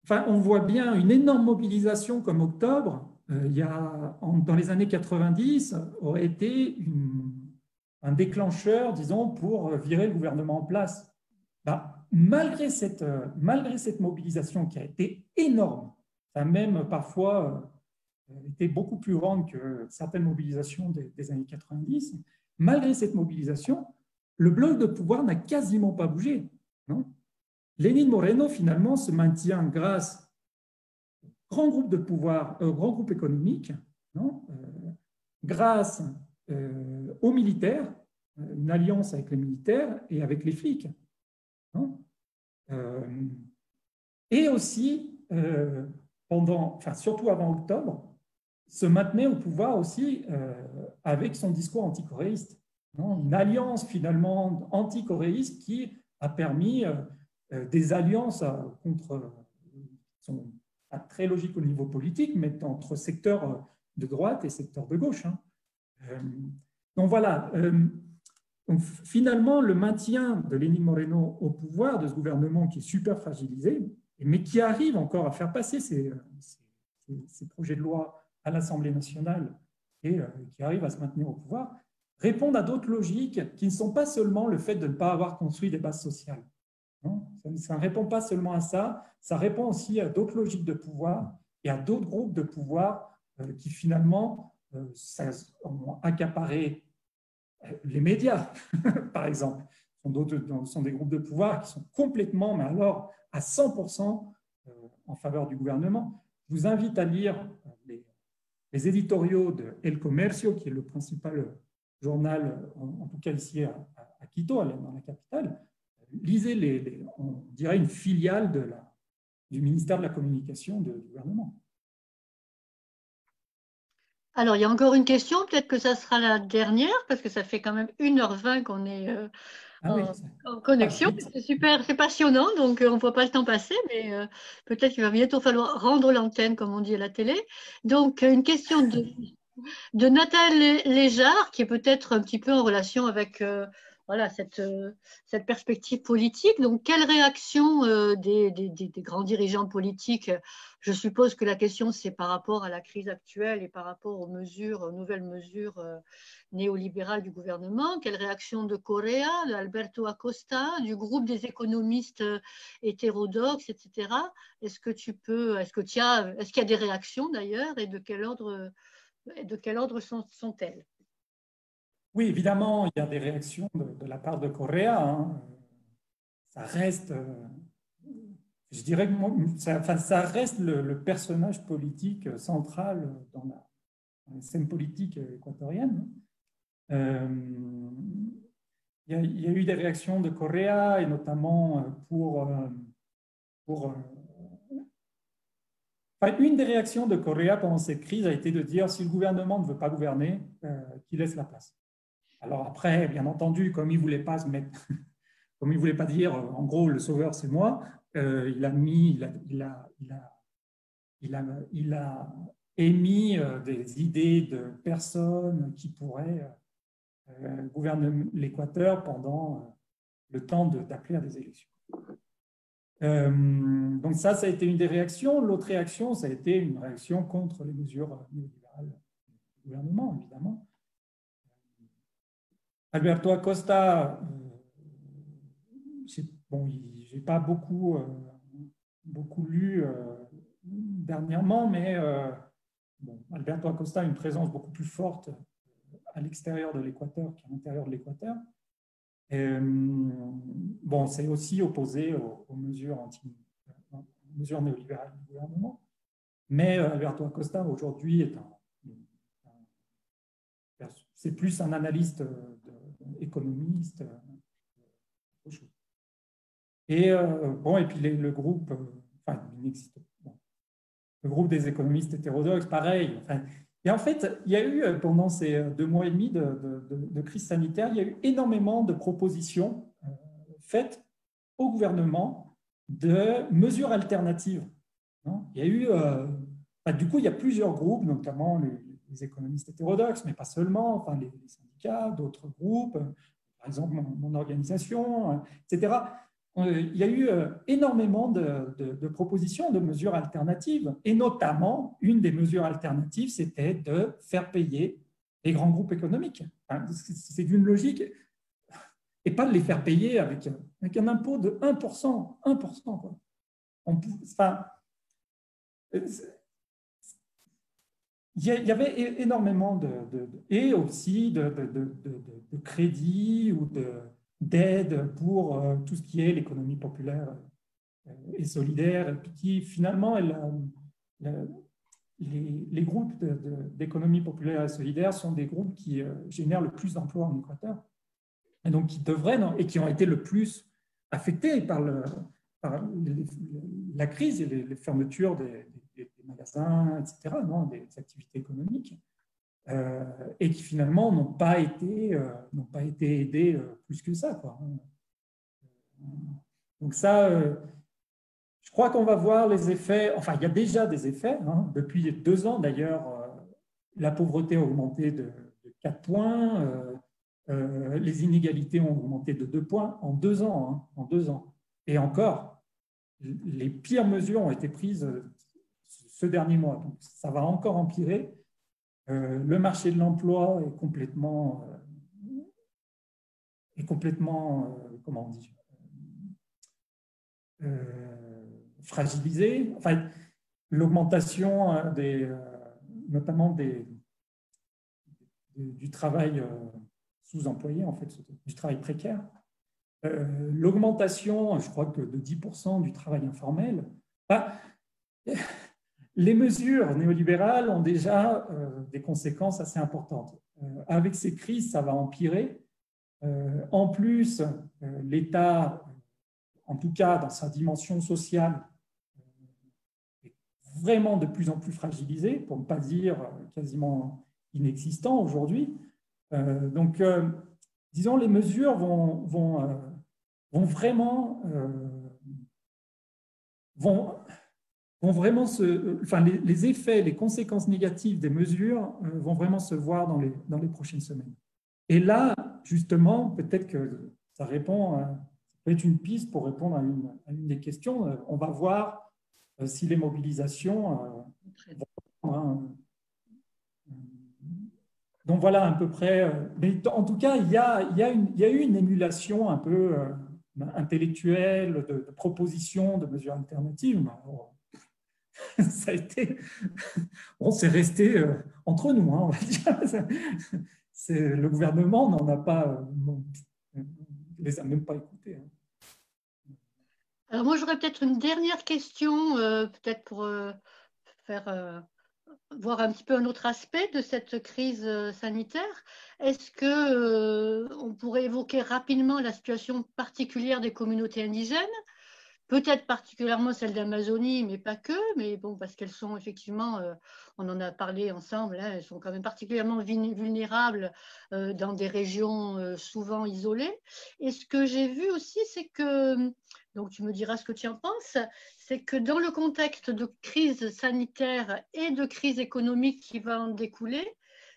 Enfin, on voit bien une énorme mobilisation comme octobre. Dans les années 90, aurait été un déclencheur, disons, pour virer le gouvernement en place. Bah, malgré cette mobilisation qui a été énorme, ça a même parfois été beaucoup plus grande que certaines mobilisations des années 90, malgré cette mobilisation, le bloc de pouvoir n'a quasiment pas bougé. Non. Lénine Moreno, finalement, se maintient grâce au grand groupe de pouvoir, au grand groupe économique, non grâce aux militaires, une alliance avec les militaires et avec les flics. Non et aussi, surtout avant octobre, se maintenait au pouvoir aussi avec son discours anticoréiste. Une alliance finalement anticoréiste qui a permis des alliances sont pas très logiques au niveau politique, mais entre secteurs de droite et secteurs de gauche. Hein. Donc voilà. Donc finalement, le maintien de Lénine Moreno au pouvoir, de ce gouvernement qui est super fragilisé, mais qui arrive encore à faire passer ces projets de loi à l'Assemblée nationale et qui arrive à se maintenir au pouvoir, répondent à d'autres logiques qui ne sont pas seulement le fait de ne pas avoir construit des bases sociales. Non, ça ne répond pas seulement à ça, ça répond aussi à d'autres logiques de pouvoir et à d'autres groupes de pouvoir qui finalement ont accaparé les médias, par exemple, sont des groupes de pouvoir qui sont complètement, mais alors à 100% en faveur du gouvernement. Je vous invite à lire les éditoriaux de El Comercio, qui est le principal journal, en tout cas ici à Quito, dans la capitale. Lisez on dirait une filiale du ministère de la Communication du gouvernement. Alors, il y a encore une question, peut-être que ça sera la dernière, parce que ça fait quand même 1h20 qu'on est en connexion. C'est super, c'est passionnant, donc on ne voit pas le temps passer, mais peut-être qu'il va bientôt falloir rendre l'antenne, comme on dit à la télé. Donc, une question de Nathalie Léjard, qui est peut-être un petit peu en relation avec voilà, cette perspective politique. Donc, quelle réaction des grands dirigeants politiques? Je suppose que la question, c'est par rapport à la crise actuelle et par rapport aux nouvelles mesures néolibérales du gouvernement. Quelle réaction de Correa, d'Alberto Acosta, du groupe des économistes hétérodoxes, etc. Est-ce qu'il y a des réactions d'ailleurs et de quel ordre sont-elles? Oui, évidemment, il y a des réactions de la part de Correa. Hein. Ça reste, je dirais que ça reste le personnage politique central dans la scène politique équatorienne. Il y a eu des réactions de Correa, et notamment une des réactions de Correa pendant cette crise a été de dire si le gouvernement ne veut pas gouverner, qu'il laisse la place. Alors après, bien entendu, comme il ne voulait pas se mettre, comme il voulait pas dire en gros le sauveur c'est moi, il a émis des idées de personnes qui pourraient gouverner l'Équateur pendant le temps d'appeler à des élections. Donc ça a été une des réactions. L'autre réaction, ça a été une réaction contre les mesures néolibérales du gouvernement, évidemment. Alberto Acosta, bon, j'ai pas beaucoup lu dernièrement, mais bon, Alberto Acosta a une présence beaucoup plus forte à l'extérieur de l'Équateur qu'à l'intérieur de l'Équateur. Bon, c'est aussi opposé aux mesures néolibérales du gouvernement. Mais Alberto Acosta, aujourd'hui, c'est plus un analyste économiste. Et, bon, et puis le groupe, enfin, il n'existe pas. Le groupe des économistes hétérodoxes, pareil. Enfin, et en fait, il y a eu, pendant ces 2 mois et demi de crise sanitaire, il y a eu énormément de propositions faites au gouvernement de mesures alternatives. Il y a eu, du coup, il y a plusieurs groupes, notamment les économistes hétérodoxes, mais pas seulement, enfin, les syndicats, d'autres groupes, par exemple mon organisation, etc. Il y a eu énormément de propositions de mesures alternatives, et notamment, une des mesures alternatives, c'était de faire payer les grands groupes économiques. C'est d'une logique, et pas de les faire payer avec un impôt de 1%, 1%, quoi. Enfin, il y avait énormément et aussi de crédits ou d'aide pour tout ce qui est l'économie populaire et solidaire, qui finalement, les groupes d'économie populaire et solidaire sont des groupes qui génèrent le plus d'emplois en Équateur, et donc qui devraient, et qui ont été le plus affectés par la crise et les fermetures des magasins, etc., des activités économiques, et qui finalement n'ont pas été aidés plus que ça, quoi. Donc ça, je crois qu'on va voir les effets, enfin il y a déjà des effets, depuis 2 ans d'ailleurs, la pauvreté a augmenté de 4 points, les inégalités ont augmenté de 2 points en 2 ans, en 2 ans. Et encore, les pires mesures ont été prises ce dernier mois. Donc, ça va encore empirer. Le marché de l'emploi est complètement comment on dit, fragilisé. Enfin, l'augmentation notamment du travail sous-employé, en fait, du travail précaire. L'augmentation, je crois que de 10% du travail informel. Les mesures néolibérales ont déjà des conséquences assez importantes. Avec ces crises, ça va empirer. En plus, l'État, en tout cas dans sa dimension sociale, est vraiment de plus en plus fragilisé, pour ne pas dire quasiment inexistant aujourd'hui. Donc, disons, les mesures vont vraiment les effets, les conséquences négatives des mesures vont vraiment se voir dans les prochaines semaines. Et là, justement, peut-être que ça peut être une piste pour répondre à une des questions. On va voir si les mobilisations donc voilà à peu près. Mais en tout cas, il y a eu une émulation un peu intellectuelle de propositions de mesures alternatives. Ça a été, bon, c'est resté entre nous, on va dire. Le gouvernement n'en a pas, les a même pas écoutés. Alors moi, j'aurais peut-être une dernière question, peut-être pour voir un petit peu un autre aspect de cette crise sanitaire. Est-ce que on pourrait évoquer rapidement la situation particulière des communautés indigènes? Peut-être particulièrement celles d'Amazonie, mais pas que, mais bon, parce qu'elles sont effectivement, on en a parlé ensemble, elles sont quand même particulièrement vulnérables dans des régions souvent isolées. Et ce que j'ai vu aussi, c'est que, donc tu me diras ce que tu en penses, c'est que dans le contexte de crise sanitaire et de crise économique qui va en découler,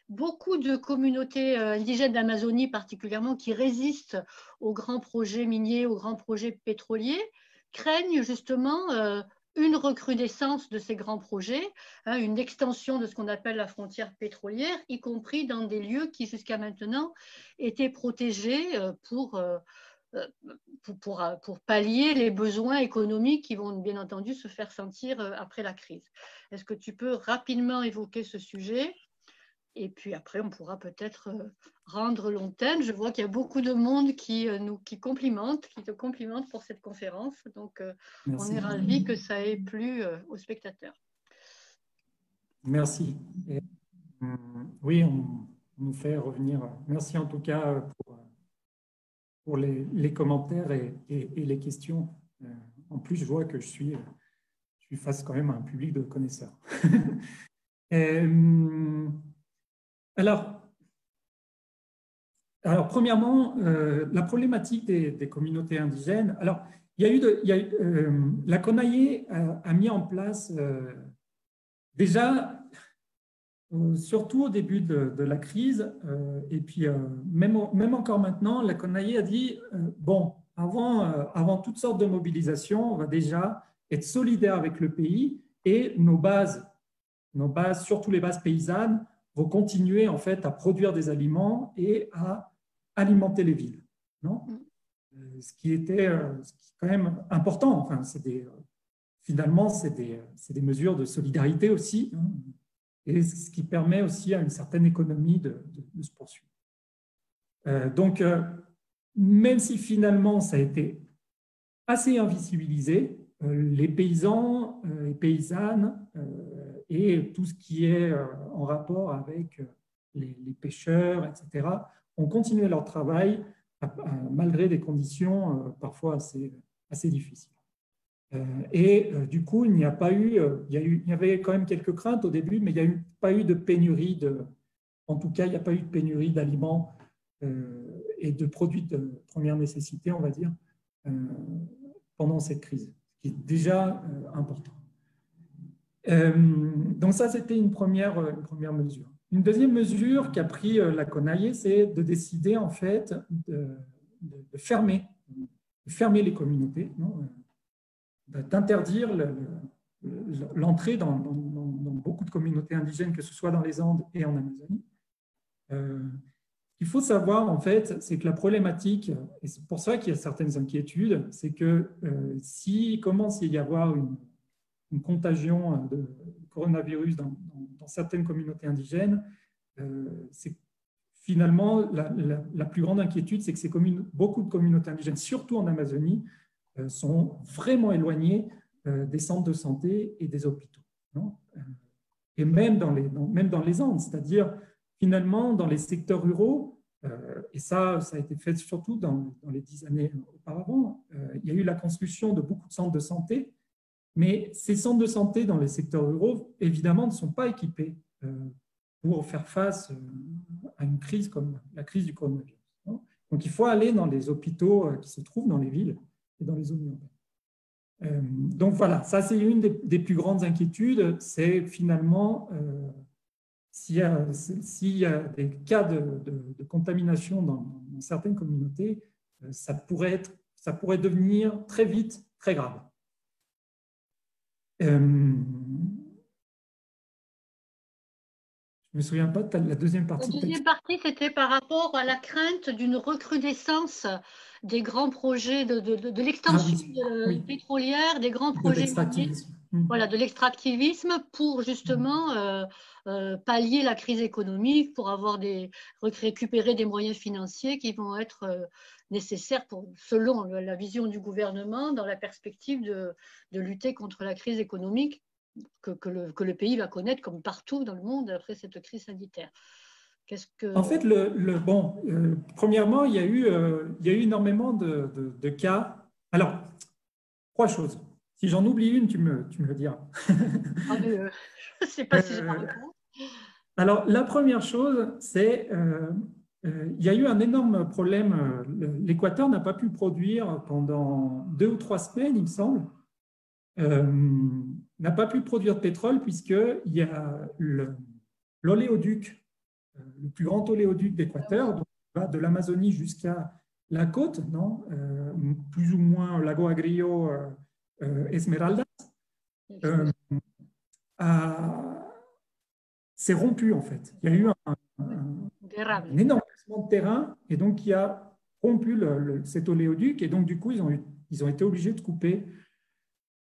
beaucoup de communautés indigènes d'Amazonie particulièrement qui résistent aux grands projets miniers, aux grands projets pétroliers, craignent justement une recrudescence de ces grands projets, une extension de ce qu'on appelle la frontière pétrolière, y compris dans des lieux qui jusqu'à maintenant étaient protégés pour pallier les besoins économiques qui vont bien entendu se faire sentir après la crise. Est-ce que tu peux rapidement évoquer ce sujet? Et puis après, on pourra peut-être rendre l'antenne. Je vois qu'il y a beaucoup de monde qui te complimente pour cette conférence. Donc, on est ravis que ça ait plu aux spectateurs. Merci. Et, oui, on nous fait revenir. Merci en tout cas pour les commentaires et les questions. En plus, je vois que je suis face quand même à un public de connaisseurs. Alors, premièrement, la problématique des communautés indigènes. Alors, la CONAIE a mis en place déjà, surtout au début de la crise, et puis même encore maintenant, la CONAIE a dit bon, avant toutes sortes de mobilisations, on va déjà être solidaire avec le pays et nos bases, surtout les bases paysannes, vont continuer en fait à produire des aliments et à alimenter les villes. Non, ce qui est quand même important. Enfin, finalement, c'est des mesures de solidarité aussi, hein, et ce qui permet aussi à une certaine économie de se poursuivre. Donc, même si finalement ça a été assez invisibilisé, les paysans et paysannes et tout ce qui est en rapport avec les pêcheurs, etc., ont continué leur travail malgré des conditions parfois assez difficiles. Du coup, il n'y a pas eu, il y avait quand même quelques craintes au début, mais il n'y a pas eu de pénurie en tout cas, il n'y a pas eu de pénurie d'aliments et de produits de première nécessité, on va dire, pendant cette crise, ce qui est déjà important. Donc ça, c'était une première mesure. Une deuxième mesure qu'a pris la CONAIE, c'est de décider en fait de fermer les communautés, d'interdire l'entrée dans beaucoup de communautés indigènes, que ce soit dans les Andes et en Amazonie. Il faut savoir, en fait, c'est que la problématique, et c'est pour ça qu'il y a certaines inquiétudes, c'est que s'il commence à y avoir une contagion de coronavirus dans certaines communautés indigènes, c'est finalement la plus grande inquiétude, c'est que beaucoup de communautés indigènes, surtout en Amazonie, sont vraiment éloignées des centres de santé et des hôpitaux. Non, et même dans les Andes, c'est-à-dire finalement dans les secteurs ruraux, et ça a été fait surtout dans les 10 années auparavant, il y a eu la construction de beaucoup de centres de santé, mais ces centres de santé dans les secteurs ruraux, évidemment, ne sont pas équipés pour faire face à une crise comme la crise du coronavirus. Non, donc il faut aller dans les hôpitaux qui se trouvent dans les villes et dans les zones urbaines. Donc voilà, ça c'est une des plus grandes inquiétudes, c'est finalement s'il y a des cas de contamination dans certaines communautés, ça pourrait devenir très vite très grave. Je ne me souviens pas de la deuxième partie. La deuxième partie, c'était par rapport à la crainte d'une recrudescence des grands projets de l'extension pétrolière, des grands projets miniers, voilà, de l'extractivisme pour justement pallier la crise économique, pour récupérer des moyens financiers qui vont être nécessaires selon la vision du gouvernement, dans la perspective de lutter contre la crise économique que le pays va connaître comme partout dans le monde après cette crise sanitaire. En fait, premièrement, il y a eu énormément de cas. Alors, 3 choses. Si j'en oublie une, tu me le diras. Je ne sais pas si je m'en réponds. Alors, la première chose, c'est il y a eu un énorme problème. L'Équateur n'a pas pu produire pendant 2 ou 3 semaines, il me semble. N'a pas pu produire de pétrole puisqu'il y a l'oléoduc, le plus grand oléoduc d'Équateur, donc va de l'Amazonie jusqu'à la côte, non, plus ou moins Lago Agrio, Esmeraldas, s'est rompu en fait. Il y a eu un énorme glissement de terrain et donc qui a rompu cet oléoduc et donc du coup ils ont été obligés de couper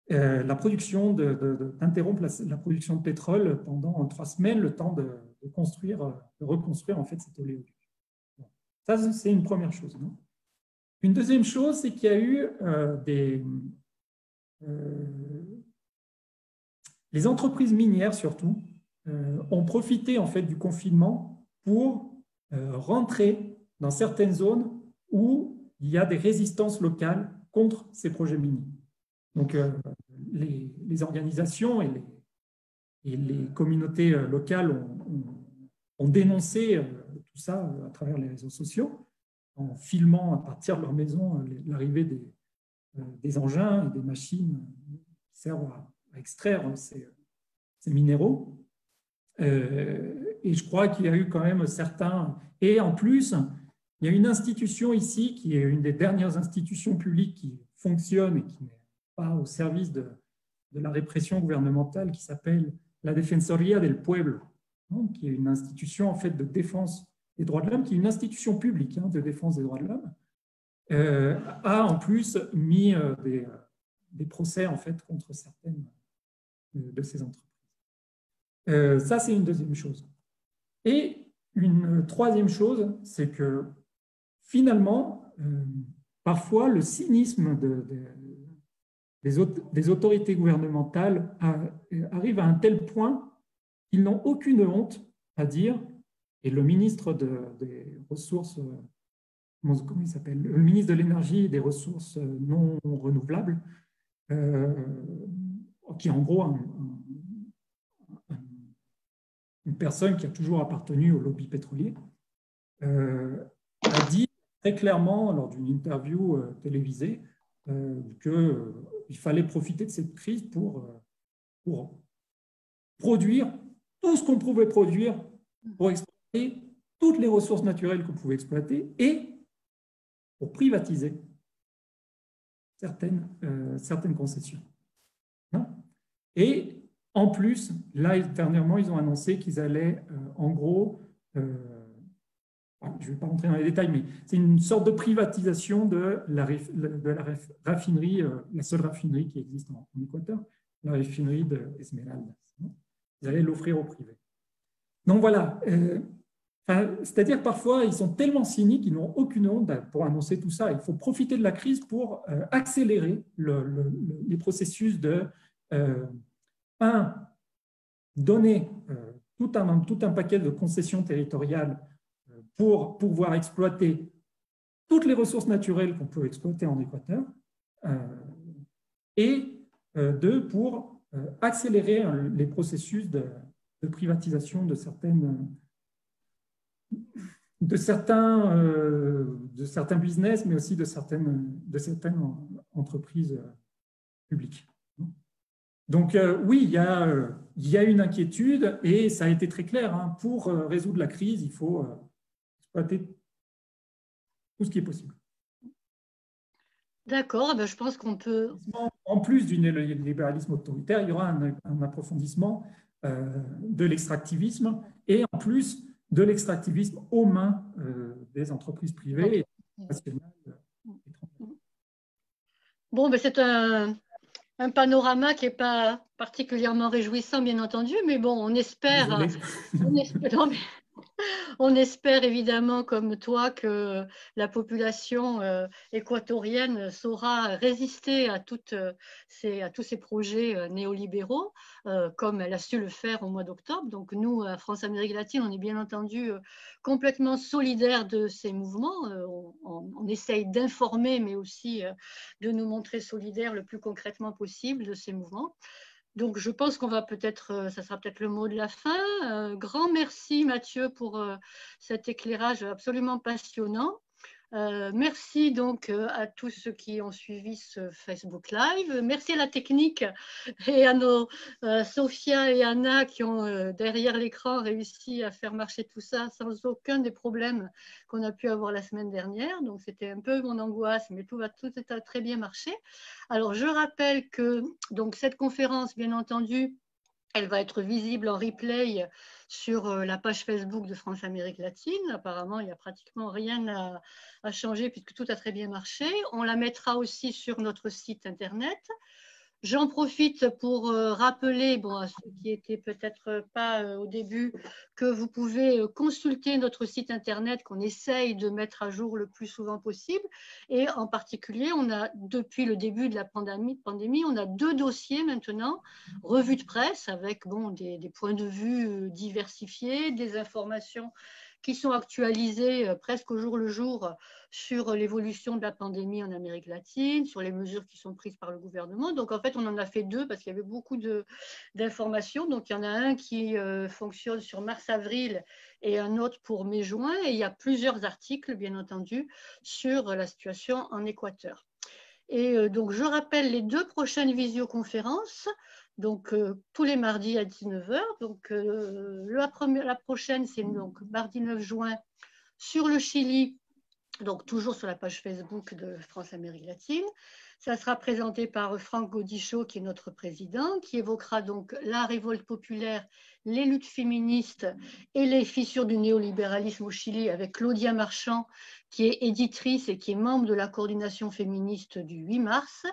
la production, d'interrompre la production de pétrole pendant 3 semaines, le temps de reconstruire en fait cet oléoduc. Bon. Ça, c'est une première chose. Non? Une deuxième chose, c'est qu'il y a eu les entreprises minières surtout ont profité en fait du confinement pour rentrer dans certaines zones où il y a des résistances locales contre ces projets miniers. Donc, les organisations et les communautés locales ont dénoncé tout ça à travers les réseaux sociaux, en filmant à partir de leur maison l'arrivée des engins et des machines qui servent à extraire ces minéraux. Et je crois qu'il y a eu quand même certains... Et en plus, il y a une institution ici qui est une des dernières institutions publiques qui fonctionne et qui n'est pas au service de la répression gouvernementale, qui s'appelle la Defensoría del Pueblo, hein, qui est une institution en fait de défense des droits de l'homme, qui est une institution publique de défense des droits de l'homme, a en plus mis des procès en fait contre certaines de ces entreprises. Ça, c'est une deuxième chose. Et une troisième chose, c'est que finalement, parfois, le cynisme des autorités gouvernementales arrive à un tel point qu'ils n'ont aucune honte à dire, et le ministre des Ressources, comment il s'appelle, le ministre de l'Énergie et des Ressources non renouvelables, qui est en gros une personne qui a toujours appartenu au lobby pétrolier, a dit très clairement lors d'une interview télévisée qu'il fallait profiter de cette crise pour produire tout ce qu'on pouvait produire, pour exploiter toutes les ressources naturelles qu'on pouvait exploiter et pour privatiser certaines concessions. Et en plus, là, dernièrement, ils ont annoncé qu'ils allaient, en gros, je ne vais pas rentrer dans les détails, mais c'est une sorte de privatisation de la raffinerie, la seule raffinerie qui existe en Équateur, la raffinerie de Esmeraldas. Ils allaient l'offrir au privé. Donc voilà, c'est-à-dire parfois, ils sont tellement cyniques qu'ils n'ont aucune honte pour annoncer tout ça. Il faut profiter de la crise pour accélérer les processus de... donner tout un paquet de concessions territoriales pour pouvoir exploiter toutes les ressources naturelles qu'on peut exploiter en Équateur et pour accélérer les processus de privatisation de certains business, mais aussi de certaines entreprises publiques. Donc oui, il y a une inquiétude et ça a été très clair. Hein, pour résoudre la crise, il faut exploiter tout ce qui est possible. D'accord, ben je pense qu'on peut... En plus du libéralisme autoritaire, il y aura un approfondissement de l'extractivisme et en plus de l'extractivisme aux mains des entreprises privées et nationales. Bon, ben c'est un panorama qui n'est pas particulièrement réjouissant, bien entendu, mais bon, on espère on espère évidemment, comme toi, que la population équatorienne saura résister à tous ces projets néolibéraux, comme elle a su le faire au mois d'octobre. Donc nous, à France-Amérique latine, on est bien entendu complètement solidaires de ces mouvements. On essaye d'informer, mais aussi de nous montrer solidaires le plus concrètement possible de ces mouvements. Donc, je pense qu'on va peut-être, ça sera peut-être le mot de la fin. Grand merci, Mathieu, pour cet éclairage absolument passionnant. Merci donc à tous ceux qui ont suivi ce Facebook Live. Merci à la technique et à nos Sophia et Anna qui ont derrière l'écran réussi à faire marcher tout ça sans aucun des problèmes qu'on a pu avoir la semaine dernière. Donc c'était un peu mon angoisse, mais tout a très bien marché. Alors je rappelle que donc, cette conférence, bien entendu, elle va être visible en replay sur la page Facebook de France Amérique Latine. Apparemment, il n'y a pratiquement rien à changer puisque tout a très bien marché. On la mettra aussi sur notre site internet. J'en profite pour rappeler à ceux qui n'étaient peut-être pas au début que vous pouvez consulter notre site internet qu'on essaye de mettre à jour le plus souvent possible. Et en particulier, on a, depuis le début de la pandémie, on a 2 dossiers maintenant, revue de presse avec des points de vue diversifiés, des informations qui sont actualisées presque au jour le jour sur l'évolution de la pandémie en Amérique latine, sur les mesures qui sont prises par le gouvernement. Donc, en fait, on en a fait 2 parce qu'il y avait beaucoup d'informations. Donc, il y en a un qui fonctionne sur mars-avril et un autre pour mai-juin. Et il y a plusieurs articles, bien entendu, sur la situation en Équateur. Et donc, je rappelle les 2 prochaines visioconférences. Donc, tous les mardis à 19 h. Donc, la prochaine, c'est donc mardi 9 juin sur le Chili, donc toujours sur la page Facebook de France Amérique Latine. Ça sera présenté par Franck Gaudichaud, qui est notre président, qui évoquera donc la révolte populaire, les luttes féministes et les fissures du néolibéralisme au Chili, avec Claudia Marchand, qui est éditrice et qui est membre de la coordination féministe du 8 mars.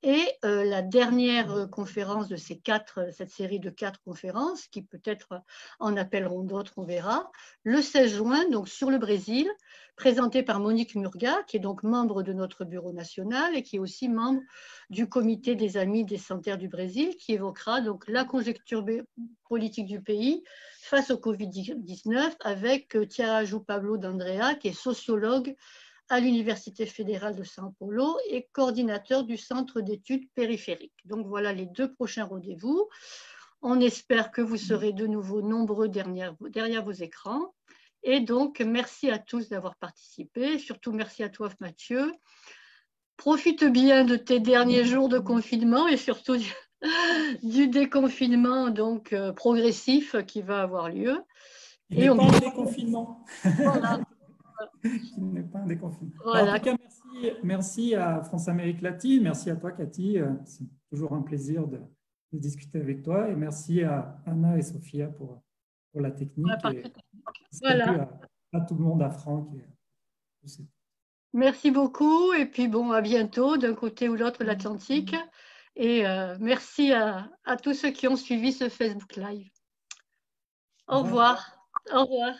Et la dernière conférence de cette série de 4 conférences, qui peut-être en appelleront d'autres, on verra, le 16 juin, donc sur le Brésil, présentée par Monique Murga, qui est donc membre de notre bureau national et qui est aussi membre du comité des amis des Santerres du Brésil, qui évoquera donc la conjoncture politique du pays face au Covid-19 avec Tiaju Pablo d'Andrea, qui est sociologue à l'Université fédérale de São Paulo et coordinateur du Centre d'études périphériques. Donc voilà les 2 prochains rendez-vous. On espère que vous serez de nouveau nombreux derrière vos écrans. Et donc, merci à tous d'avoir participé. Surtout, merci à toi, Mathieu. Profite bien de tes derniers jours de confinement et surtout du déconfinement donc, progressif qui va avoir lieu. Il n'est pas un déconfinement. Voilà. Qui n'est pas un déconfinement. Voilà. En tout cas, merci à France Amérique Latine, merci à toi, Cathy. C'est toujours un plaisir de discuter avec toi. Et merci à Anna et Sophia pour la technique. Et salut à tout le monde, à Franck. Merci beaucoup. Et puis, à bientôt d'un côté ou l'autre de l'Atlantique. Et merci à tous ceux qui ont suivi ce Facebook Live. Au revoir. Au revoir.